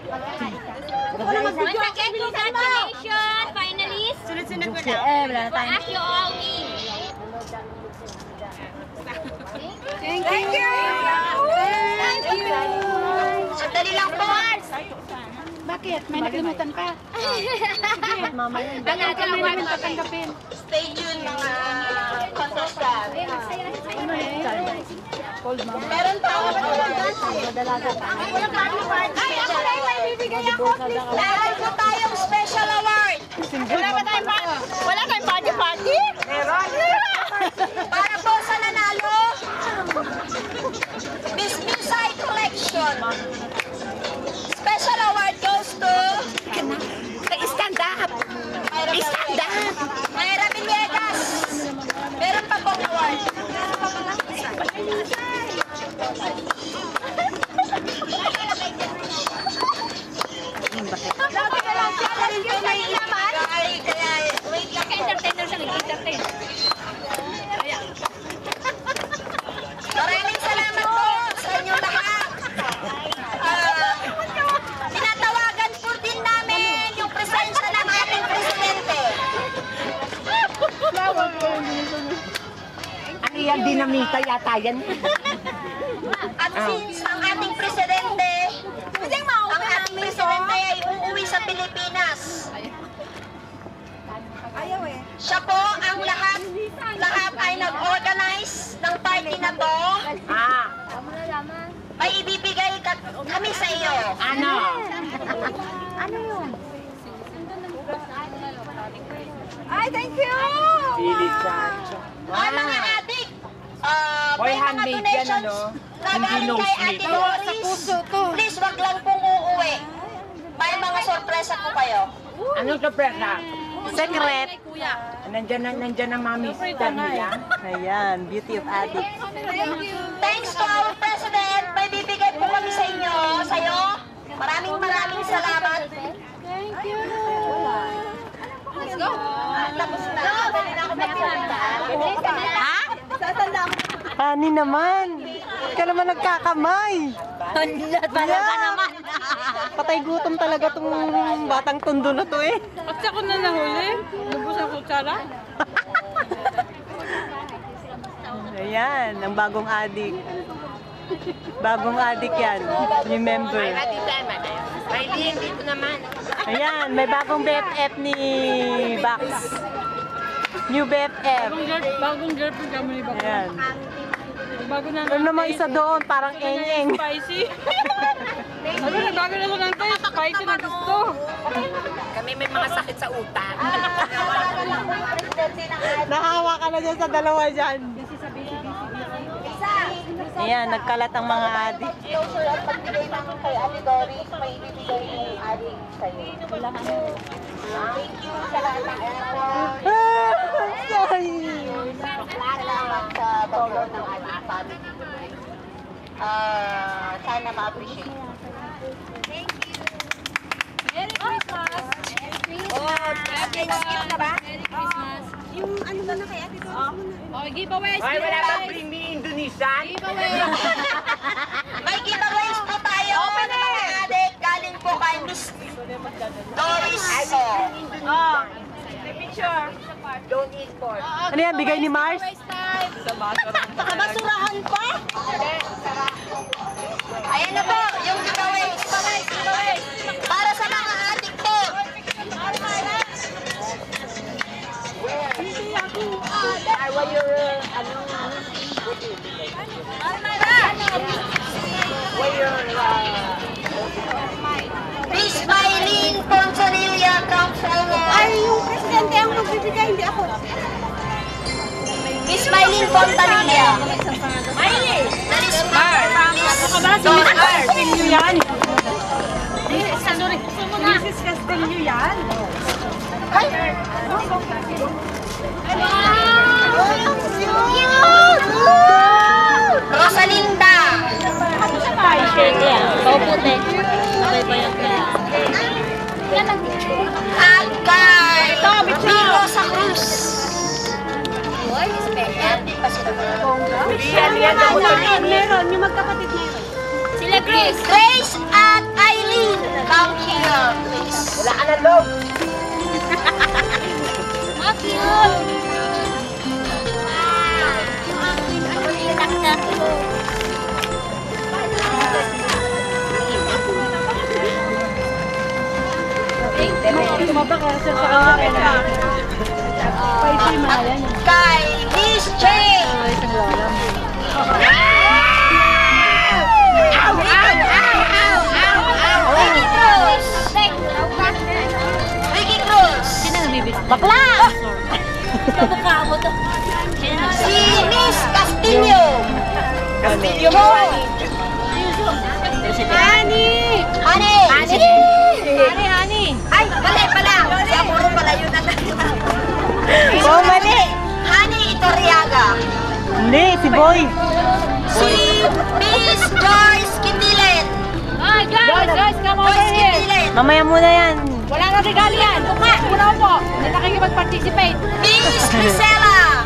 Once again, congratulations, finalists. Sunod-sunod mo Wala na tayo. As you all win. Thank you! Thank you! Sandali lang po. Bakit? May nakalimutan pa. Ang namin tatanggapin. Stay tuned mga contestant. Meron pa ako Ay, ako lang may bibigay ako. meron po tayong special award. Wala tayong party-party? Para po sa nanalo, Miss Misay Collection. Special award goes to Stand up! Stand up! Mayra Villegas. Meron pa pong award. Wait lang. Entertainer siya, nag-entertain. Maraming salamat po sa inyong lahat. Tinatawagan po din namin yung presensya ng ating presidente. Ano yan, dinamita yata yan? At since ang ating presidente ay uuwi sa Pilipinas. Siya po ang lahat ay nag-organize ng party na to. May ibibigay kami sa iyo. Ano? Ay, thank you! Pili Chacho. Mga mga adik, Boy, may mga handmade yan, donations ano? na Hindi galing nose kay made. Ate Doris. Please, wag lang pong uuwi. May mga sorpresa po kayo. Anong sorpresa? Secret. Nandyan ang mami sister nila. Ayan, beauty of addict. Thanks to our president, may bibigay kami sa inyo, sa'yo. Maraming salamat. Thank you. Let's go. Tapos na. Dali na ako magpunta. Ha? Sasanda ako. Ani naman. Ba't ka naman nagkakamay? Pala ka naman. Patay gutom talaga tong batang tondo na to eh. At ako na nahuli. Lubos ang kutsara. Ayan, ang bagong adik. Bagong adik yan. Remember. Maylin, dito naman. Ayan, may bagong BFF ni Bax. New BFF. Bagong girlfriend kami ni Baka. Ayan. Bago na Ano namang isa doon, parang eng-eng. Spicy. Bago na lang tayo. Spicy na gusto. Kami may mga sakit sa utak. Nahawa ka na dyan sa dalawa dyan. Ayan, nagkalat ang mga adik. Closure at pagbigay namin kay Ate Doris, may ibibigay yung adik sa'yo. Thank you sa lahat ng effort. Sorry. Salamat sa background ng ating family. Sana ma-appreciate. Thank you. Merry Christmas. Skip na ba? Yung ano mo na kay Ate Doris muna. Oh, giveaways. Ay, wala bang bring me Indonesian? May giveaways po tayo ng mga adik. Galing po kay Miss Doris. Don't eat pork. Ano yan, bigay ni Mars? Nakabasurahan pa? Ayan na po, yung giveaways. Para sa mga adik po. Miss Maylin Ponzanilla comes from... Ay, yung presidente ang magbibigay, hindi ako. Miss Maylin Ponzanilla. Maylin! That is Mars. Castillo yan. Mrs. Castillo yan. Rosalinda. At kay Miro sa Cruz. Meron, yung magkapatid meron. Sila Grace. Grace at Eileen. Come here, please. Wala ka na loob. Kay Miss Jane. Vicky Cruz. Bakla! Si Miss Castillo. Castillo mo. Honey. Ay, mali pala. Sa puro pala yun na. Oh, mali. Honey Itoriaga. Hindi, si Boy. Si Miss Joyce Kindilen. Guys, come over Joyce here. Kindilen. Mamaya muna yan. Wala na regalo yan. Una po. Hindi nakikipag-participate. Miss Gisela.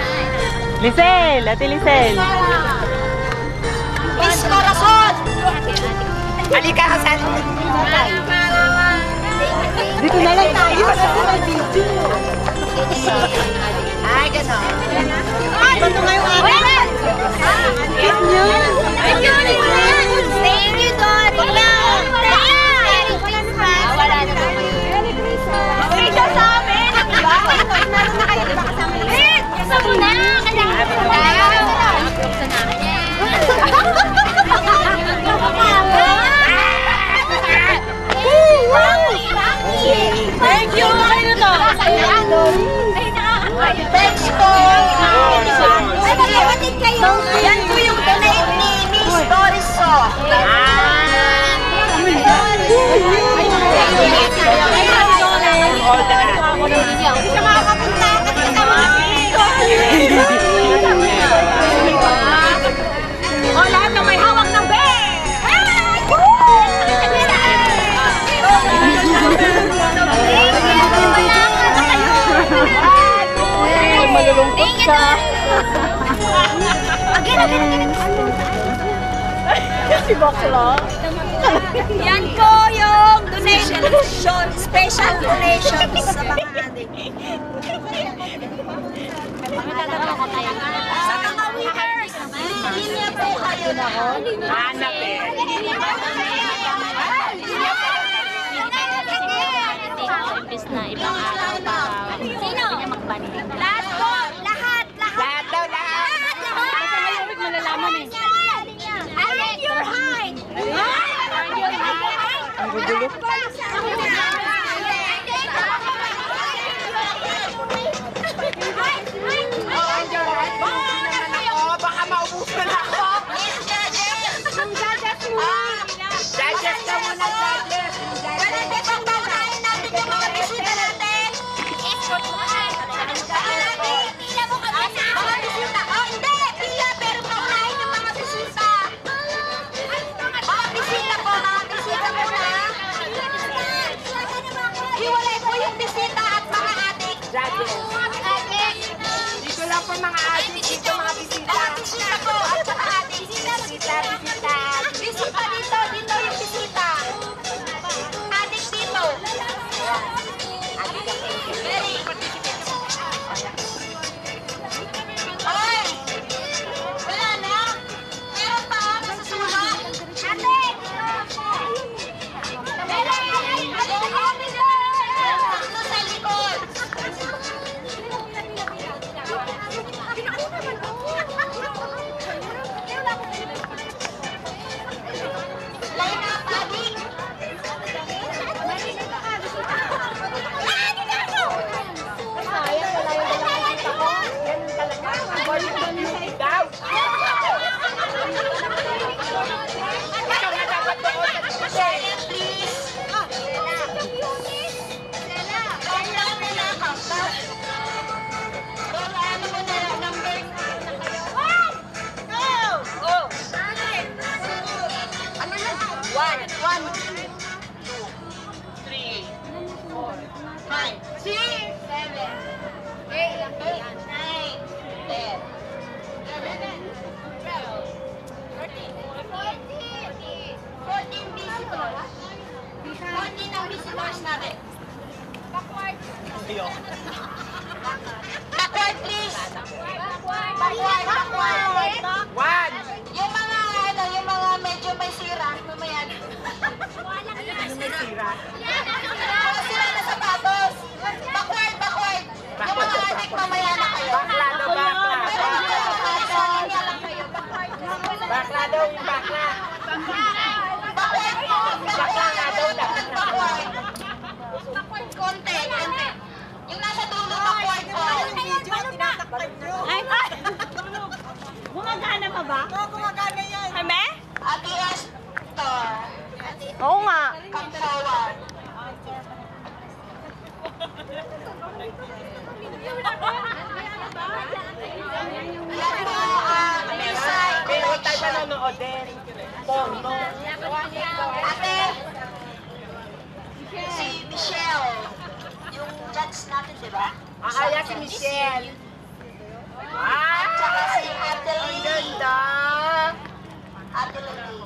Lisel, Ate Lisel. Miss Corazon. Halika ka sa dito na lang tayo. Ay, gano'n. Ito nga yung akin. Cute niya. Thank you, Dory. Wala na naman. Merry Christmas. Okay siya sa amin. Diba? Meron na kayo. Diba kasama yun? Gusto mo na! Kailangan ko tayo! Gusto namin yan! Thank you! Ano to? Thanks po! Ay, magkapatid kayo! Yan po yung donate ni Miss Doris. Hindi ka makakapunta kasi kasama na si O, lahat ng may hawak ng bear! Si Bakla. Yan po yung donation, special donations sa mga adik. Sa mga winners, linya po kayo na. Hanap eh. Imbis na ibang araw para Sino? magbandig. Lahat po, lahat. Lahat daw, lahat. Malalaman eh. Alin your height? Ang gugulo. Baka maubusan ako. Judges ka muna, judges. Hiwalay po yung bisita at mga adik. Judges. Dito lang po mga adik, dito mga bisita. Mga bisita po at mga adik. Bisita. Bisita dito, dito yung bisita. Adik dito. Oy! Wala na? Meron pa ako sa susunod? Adik! Meron! Dito sa likod. Line up, adik! Silent, please. Countdown na lang, countdown. Ano mo na lang, number? 1, 2, go! Ano na? 1, 2, 3, 4, 5, 6, 7, 8, 9, 10, 11, 12, 13, 14 visitors. 14 ang visitors natin. Backward. Backward, please. Backward. One. Yung mga medyo may sira, mamaya na. May sira. Mga sira na sapatos. Backward. Yung mga adik, mamaya na kayo. Bakla daw, bakla. Mamaya lang kayo. Bakla daw, yung bakla. Backward po. Bakla nga daw, dapat na. Backward, konti. Yung nasa dulo, backward po. Ay! Gumagana pa ba? Oo, gumagana yan. Hame? Ate Esther, Oo nga. come forward. Yan po, Misay. Pero tayo nanonood din. Pono. Ate, si Michelle, yung judge natin, di ba? Kaya si Michelle. At saka si Ate Ang Lily. ganda. Ate Lily.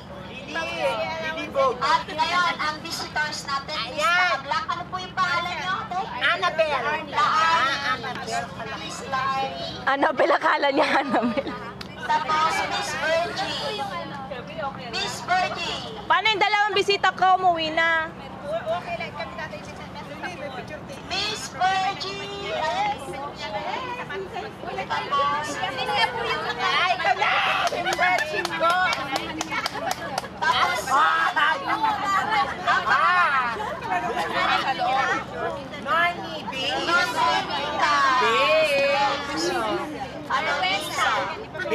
Lily Bog. At ngayon, ang visitors natin is naka-black. Ano po yung pangalan niyo, ate? Annabelle. Annabelle. Miss Larry. Annabelle, akala niya Annabelle. Tapos, Miss Virgie. Miss Virgie. Paano yung dalawang bisita ko? Umuwi na. Miss Virgie. Tapos, Ay, ikaw na! Impression ko! tapos, Nani, B. Rosita. B. Ano, Lisa? B.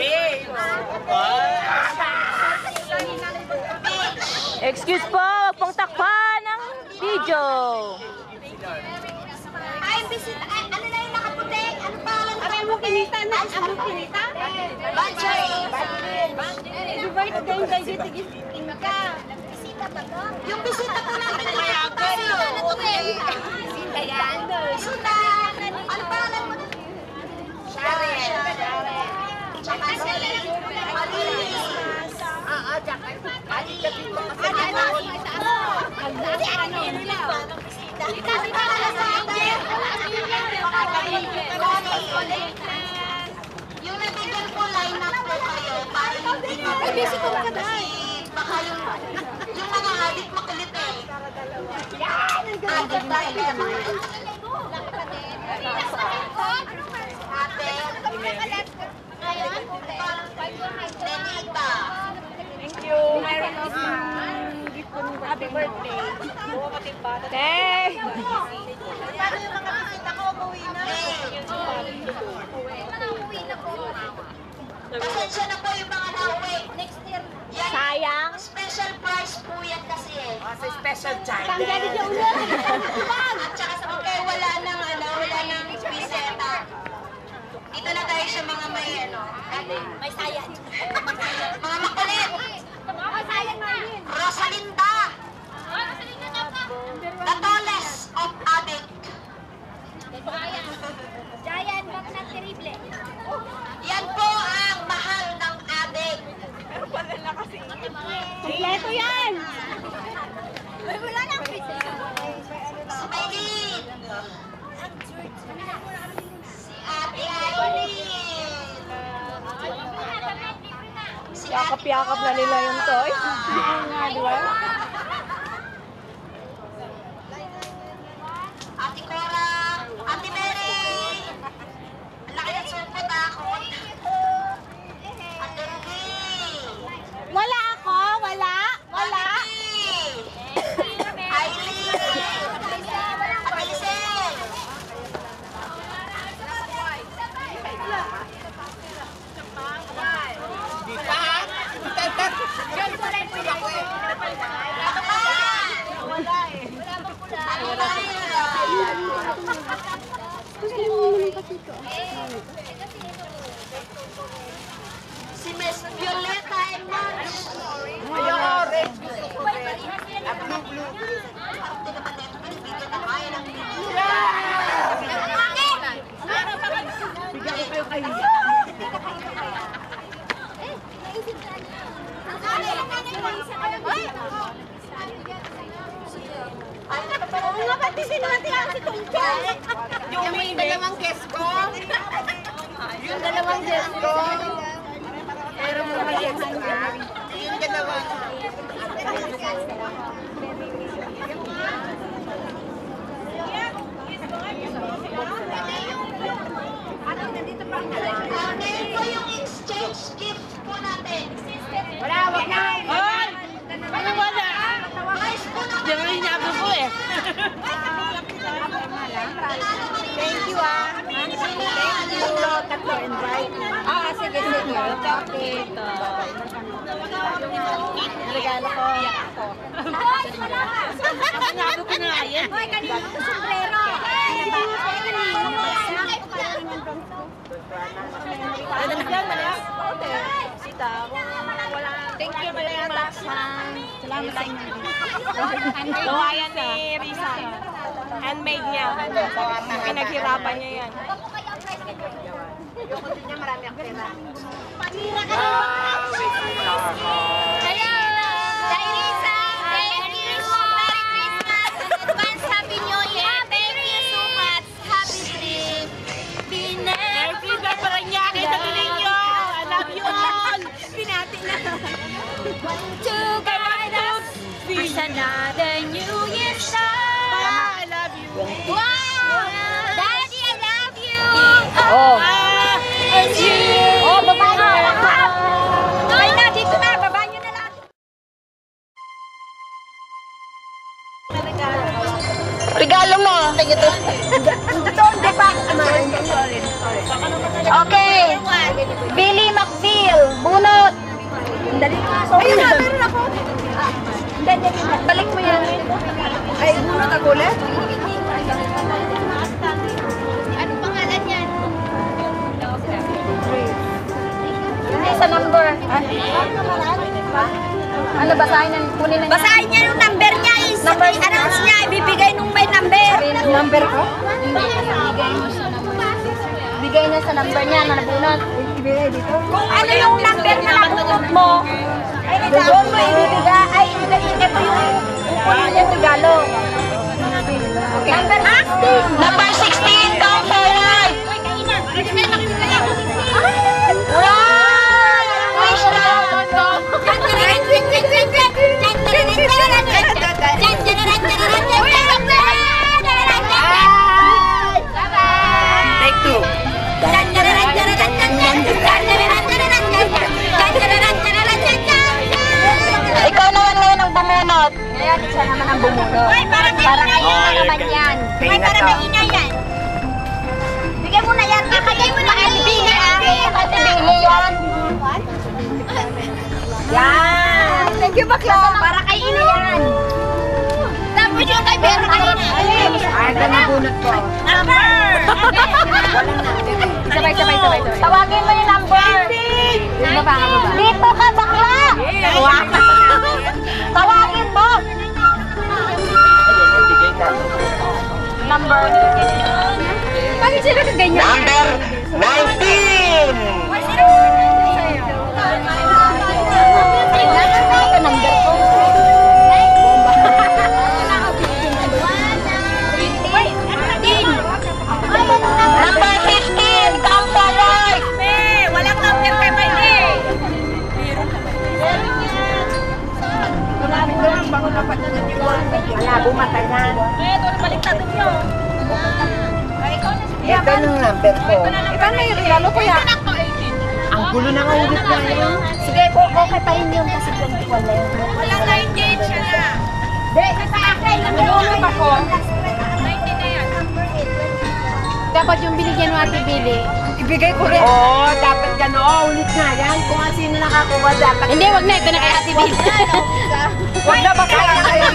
Excuse po, huwag pong takpan ng video. Ay, bisita. Ay, ano na yung nakaputi? Ano pangalan? Ay, mo kinita na. Ay, mo kinita? Banjay. Yung bisita po namin na nakaputi. Bisita yan. Bisita. Ano pangalan mo? Sharon. Tsaka si Yung nabigyan po line up po kayo para hindi kasi baka yung mga adik makulit eh. Adik tayo kaya mga Thank you. Meron ako gift ko nung happy birthday. Oo, katimbata. Hey! paano yung mga bisita ko umuwi na? Pasensya na po yung mga nauwi. Next year. Sayang. Special prize po yan kasi eh. Sa special child. At saka sa okay, wala nang biseta. Dito na tayo sa mga may May sayang. mga makulit. Rosalinda. The tallest of adik. Giant, ba't na terrible? Yan po ang mahal ng adik. Kompleto yan! Wala nang Si Maylin. Si Ate Aileen. Si Yakap-yakap na nila yung toy. Nga, di ba? Ate Cora. Ate Mary. Ang laki ng supot akot. Ate Ruby. Wala ako, wala. Aileen. Ate Lisel. Si Miss Violeta Emerge. Yung dalawang guest ko. Yung dalawang guest ko. Pero mga guest ko. Yung dalawang. Ngayon po yung exchange gift po natin. Wala, wag na. Hoy! Ano wala? Guys po naman. Di ba hinabi ko eh. Thank you ah. Thank you. Tatlo invite. Sige. Okay. Regalo ko. Sinabi ko na yan. Hoy, kanina ko sombrero. Thank you, Max. Salamat sa inyo. Gawa yan ni Risa. Handmade niya. Pinaghirapan niya yan. Hello! Dairisa, thank you. Merry Christmas and advance Happy New Year. Thank you so much. Happy trip. Merry Christmas pa rin niya. Kita ninyo. I love you all. Pinati na. To guide us as another New Year start. I love you. Wow! Daddy, I love you. And you. Baba nyo na lahat. Noy na, dito na. Baba nyo na lahat. Regalo mo. Okay. Billy McBeal, bunot. Ayun na, meron ako. Balik mo yan. Ay, bunot ako ulit. Ano pangalan yan? Hindi sa number. Ano, basahin na, kunin na niya. Basahin niya yung number niya. I-announce niya. Ibibigay nung may number. Number ko? Bigay niya sa number niya na nabunot. Kung ano yung number na nabunot mo, ang bumunot. Para kay Ina naman yan. Para kay Ina yan. Bigay mo na yan. Bigay mo na yan. Ate Bili yan. Yan. Thank you, bakla. Para kay Ina yan. Tapos yung kay Pero kay Ina. Ay, ito na bunot ko. Number! Sabay. Tawagin mo yung number. Dito ka, bakla. Tawagin mo. Number. Bakit sila ka ganyan? Number 19! Number ko. Number 15, come forward! Walang number kay Mayle. Malabo mata yan. Baliktad niyo. Ito yung number ko. Iba na yung regalo ko yan. Ang gulo na nga ulit na yun. Sige, okay pa rin yun kasi 21 na yun. Walang 19 siya na. Sa akin, Nagulog ako. 19 na yan. Dapat yung binigyan mo Ate Bili. Ibigay ko rin. Oo, dapat gano'n. Ulit nga yan. Kung sino nakakuha, dapat. Hindi, wag na. Ito na kay Ate Bili. Huwag na ba kaya kayo?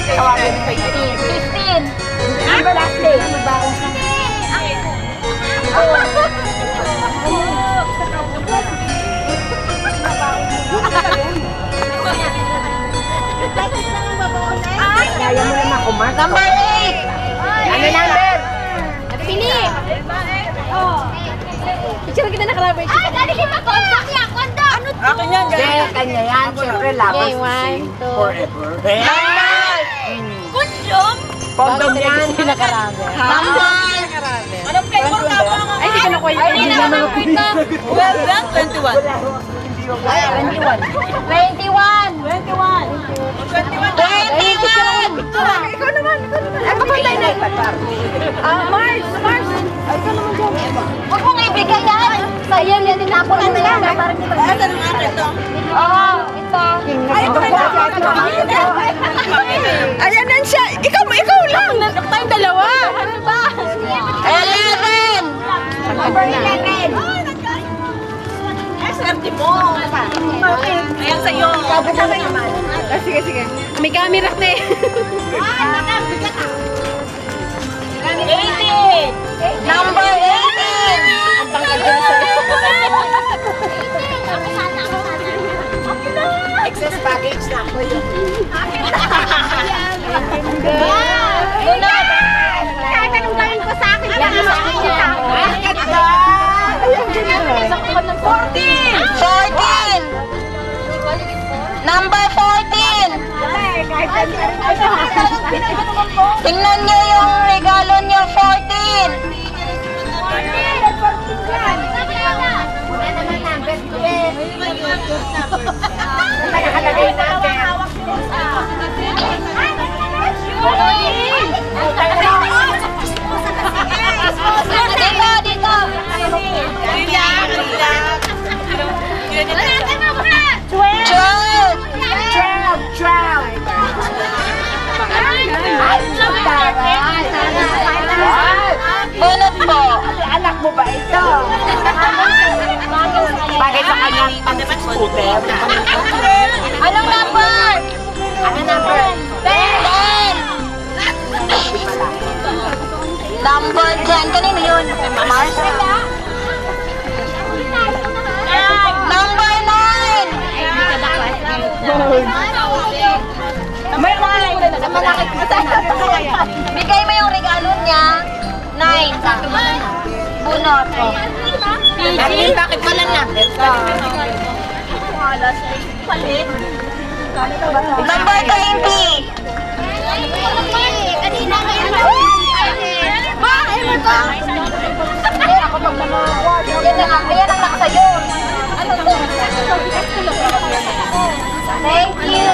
Tawagin mo 15. Number last day. Kaya mo naman kumark. Number 8. Ano number? Pili! Picture kita nakalabay. Ay, dali kita kondok yan, kondok. Ano to? Akin yan, Hindi, kanya yan. Siyempre, labas. Okay, 1, 2. Forever. Kondok? Condom yan. Pinakarami. Number. Anong flavor ka ba? Ay, hindi ko nakuha yung Hindi na naman ito. Well done, 21. 21. Ikaw naman. Ay, papatay na. Mars. Ay, ikaw naman dyan. Huwag mong ibigay yan. Sayang yan, tinapon na yan. Ay, ito ng akin to. Oo, ito. Ay, ito na. Ayan yan siya. Ikaw lang. Tayong dalawa. Ano ba? 11. Number 11. Swerte mo. Ayan sa'yo. Sige. May camera na eh. 18. Number 18. Ang tangkad ko na sa'yo. Excess baggage na ako yun. Lunod. Kahit anong gawin ko sa akin, yan sa akin yan. 14. Number 14. Tingnan nyo yung regalo nyo, 14. Nakakalagay natin. Dito. 12. Bunot po. Anak mo ba ito? Bagay sa kanyang pang-scooter. Anong number? Ano number? 10. Number 10. Kanino yun? Mars? Number 9. Bigay mo yung regalo niya. 9. Bunot. Bakit walang number? Number 20. Kanina ngayon. Ayan ang nakasayo. Thank you.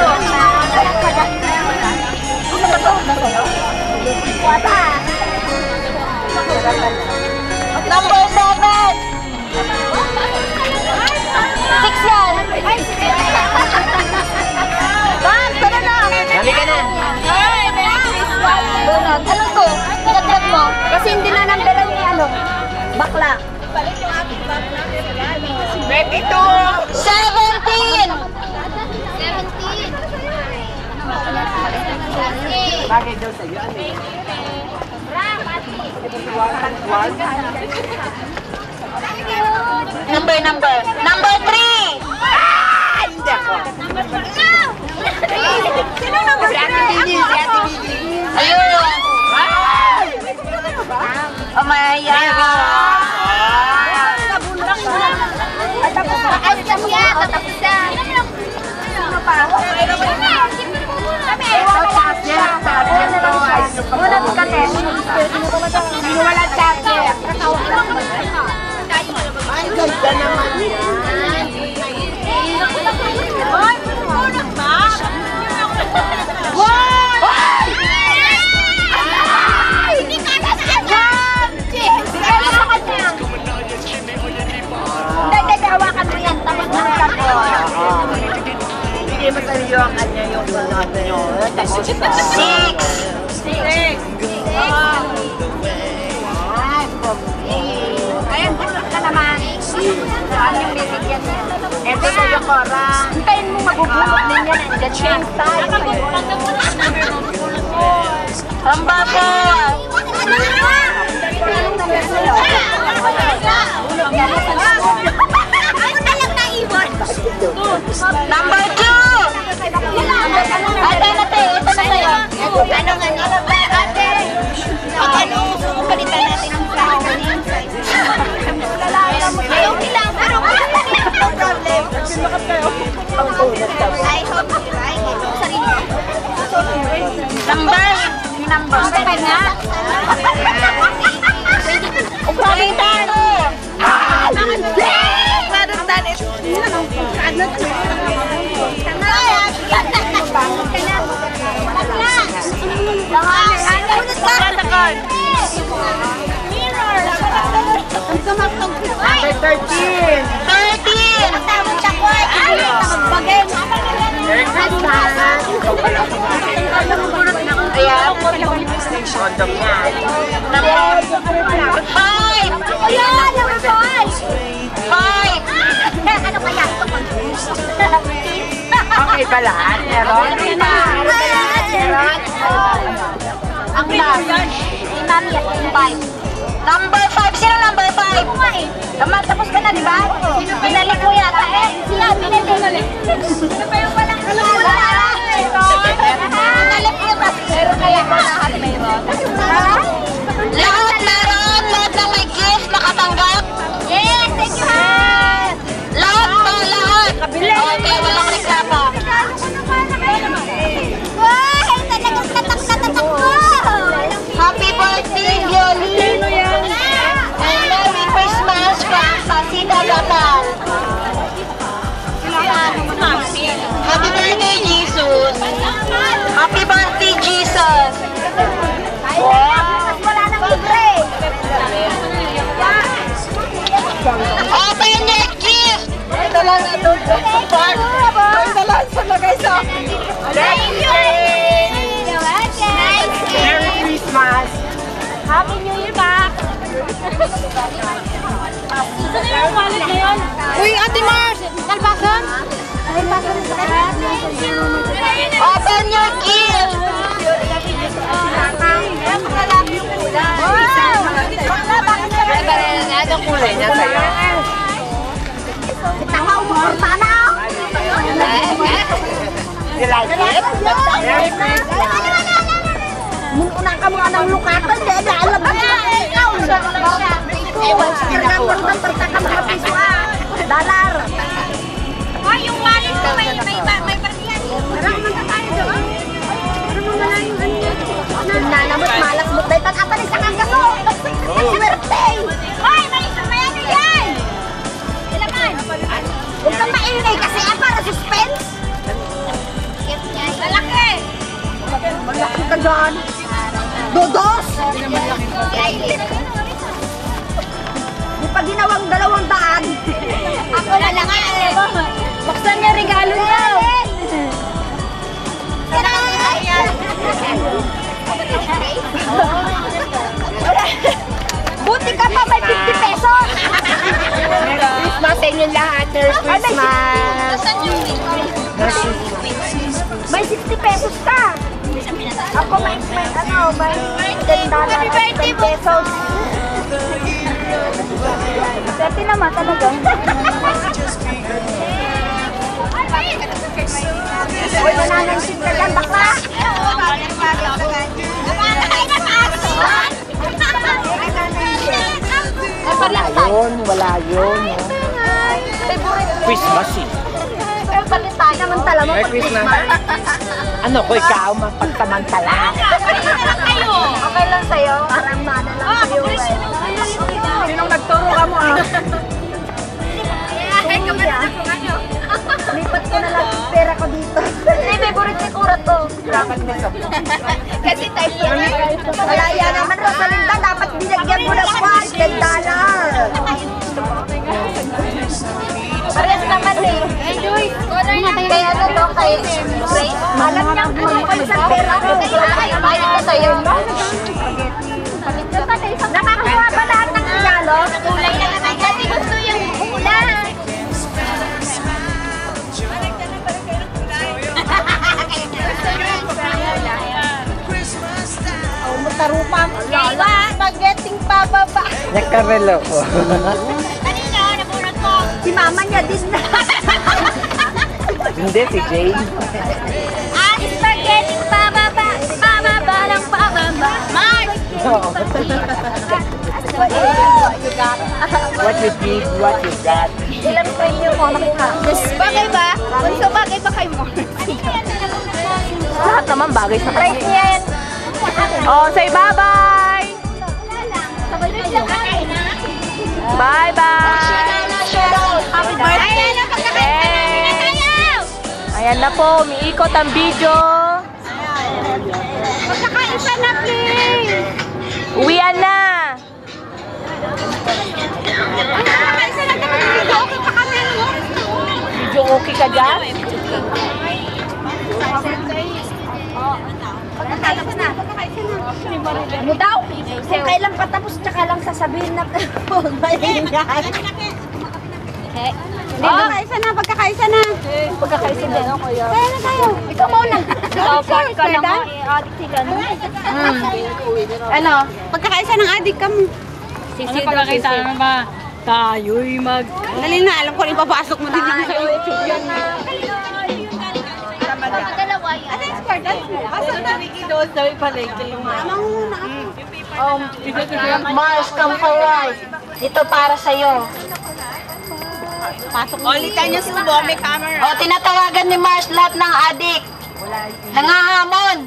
Number 7. 6 yan. Bagay daw sa'yo. Ano yun? Number 3! Hindi ako. Sino number 3? Si Ate Bibi. Ayun! Oh, Maya! Tapos na. Sino pa? Munat ka, te. Wala charger. Ay, ganda naman yan. Hawakan mo yan. Tapos na ang charger. Hindi masaliyo ang kanya yung sunod nyo. Tapos sa... 6! Ayan, tulog ka naman. Saan yung bibigyan niya? Ito sa'yo, Cora. Hintayin mo magugulot din yan. Andyan siya. Ang babo! Number 2! Ate, ito na sa'yo. Palitan natin ang Number 5 na. Uprabitan! Number 13! 13! Merry Christmas! Ayan. Condom yan. Number 5! 5! Ano kaya ito? Okay ba lahat? Meron? Ang last. Si Mami at yung 5. Number 5! Sino number 5? Ako nga eh. Naman, tapos ka na, di ba? Binalik mo yata eh. Siya, binalik. Ano pa yung walang kalawala? Binalik mo yata. Pero kaya ko lahat mayroon. Lahat meron! Lahat na may gift nakatanggap! Yes, thank you, ha! Lahat po, lahat! Okay, walang reklamo. Wow, talagang tatak ko! Happy birthday, Violi! And Merry Christmas from Pasita Gatal! Happy birthday, Jesus! Happy birthday, Jesus! Wala nang libre! Open your gift! Ito lang ito. Ito lang sa lagay sa... Thank you! Merry Christmas! Happy New Year back! Ito na yung wallet ngayon. Uy, Ate Mars! Kalbasan? Open your gift! Anong kulay na sa'yo? Tama, umorta na! You like it? Merry Christmas! Muna ka mga nang lukatan, dahil alam mo na ikaw! Dalar! Ay, yung wallet ko may partiyan. Marang naman tayo doon. Marang naman na yung nanamot, malasmot. Dahil pag-apalis sa kagaso. Birthday! Ay, may ano yan! Ilaman! Huwag kang maingay kasi para suspense. Malaki! Malaki ka dyan! Dodos! Di pa ginawang 200. Ako na lang eh. Buksan niya regalo niya. Buti ka pa may 50 pesos. Merry Christmas! May 60 pesos ka! Ako may ano, may ganda na 10 pesos. 30 naman talaga. Uy, wala nang sinta dyan, bakla! Wala yun. Christmas eh. Pero palit tayo naman tala mo. Merry Christmas. Ano ko, ikaw mapagsamantala? Okay lang sa'yo. Parang mana lang sa'yo. Sinong nagturo ka mo ah? Lipat ko na lang yung pera ko dito. Hindi, favorite ni Kurat to. Kasi type ko na. Malaya naman, Rosalinda. Dapat binagyan mo ng $10. Parehas naman eh. Kaya ano to, kay Grace. Alam niya kung isang pera ko. Bayad ko sa'yo. Nakakuha ba lahat ng regalo? Kulay na naman kasi gusto yung ulan. Matarupa mo. Spaghetti pababa. Nakarelo ko. Kanina, nabunod ko. Si mama niya din na. Hindi, si Jane. Spaghetti pababa. Pababa lang pababa. Mark! What you did, what you got. Ilang premium mo nakuha? Bagay ba? Bunso bagay ba kay Mark? Lahat naman bagay sa kanya. Price niya yan. Oh, say bye-bye! Bye-bye! Happy birthday! Ayan na po, umiikot ang video. Magkakaisa na, please! Uwian na! Magkakaisa na naman. Video okay pa kami. Video okay ka dyan? Ano daw? Kung kailan patapos, tsaka lang sasabihin na magbayin yan. Pagkakaisa na, pagkakaisa na. Pagkakaisa din. Kaya na tayo. Ikaw muna. Part ka naman. Adik sila. Ano? Pagkakaisa ng adik kami. Ano pagkakita na ba? Tayo'y mag... Dali na, alam ko rin papasok mo din yung sa YouTube yan. Ano yung score? Asa na Ricky doon sa may palengke yung Mars, come forward. Ito para sa'yo. Ulitan niyo subo, may camera. O, tinatawagan ni Mars lahat ng adik. Nangahamon.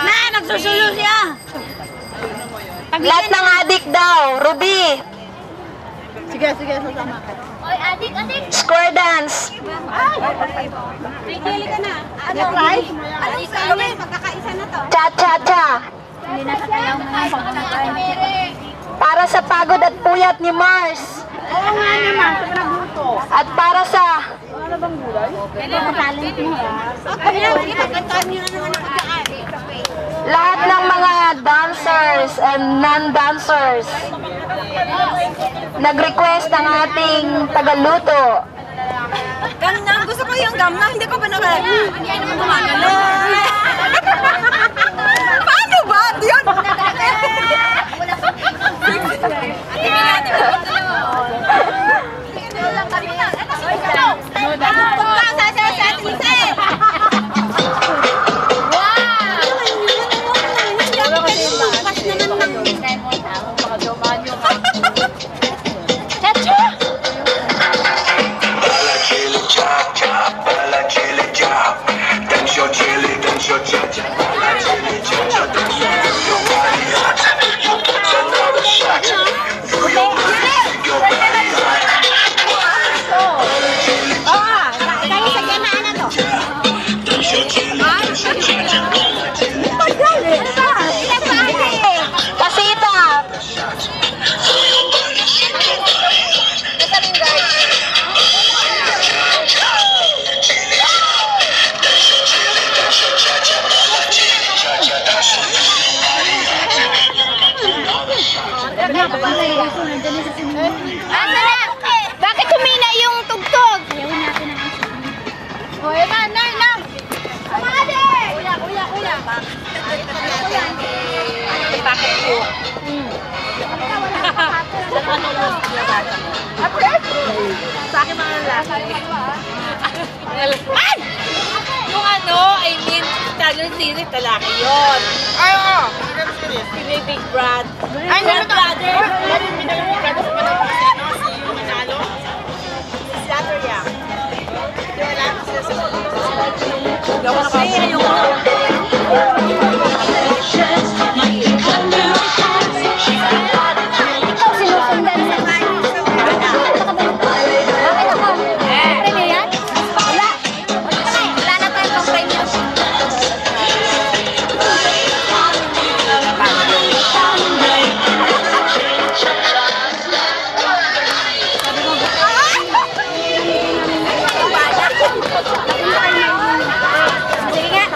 Na, nagsusuyo siya. Lahat ng adik daw. Ruby. Sige, sasama ka. Oy, adik. Square dance. Pili ka na. Ano, right? Ano gawin? Magkakaisa na to. Cha-cha-cha. Hindi na katayaw mo ng pagkakain. Para sa pagod at puyat ni Mars. Oo nga naman, nagluto. At para sa... Ano bang gulay? talent mo. Okay, kantaan niyo na naman ang pagkaan. Lahat ng mga dancers and non-dancers nag-request ng ating tagaluto. Ganang, gusto ko yung gamnang, hindi ko pa nakalaga. Hindi naman gumagano. Paano ba? Yun! Ay! Yung ano, I mean, Italian series, lalaki yun. Ay, oo. Si Big Brad. Ay, Brad Brother. Ikaw sinusundan sa kain. Bakit ako? Premiere yan? Wala. Wala na tayong pang-premiere. Sige nga.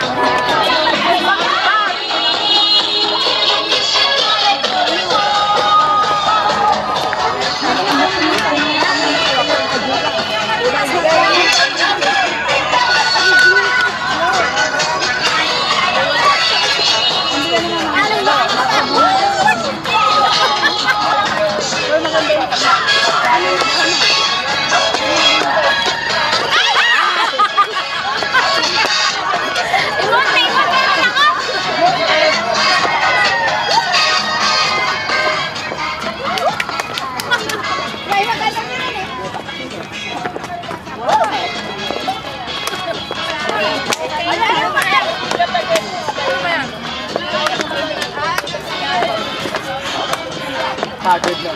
Pagod na.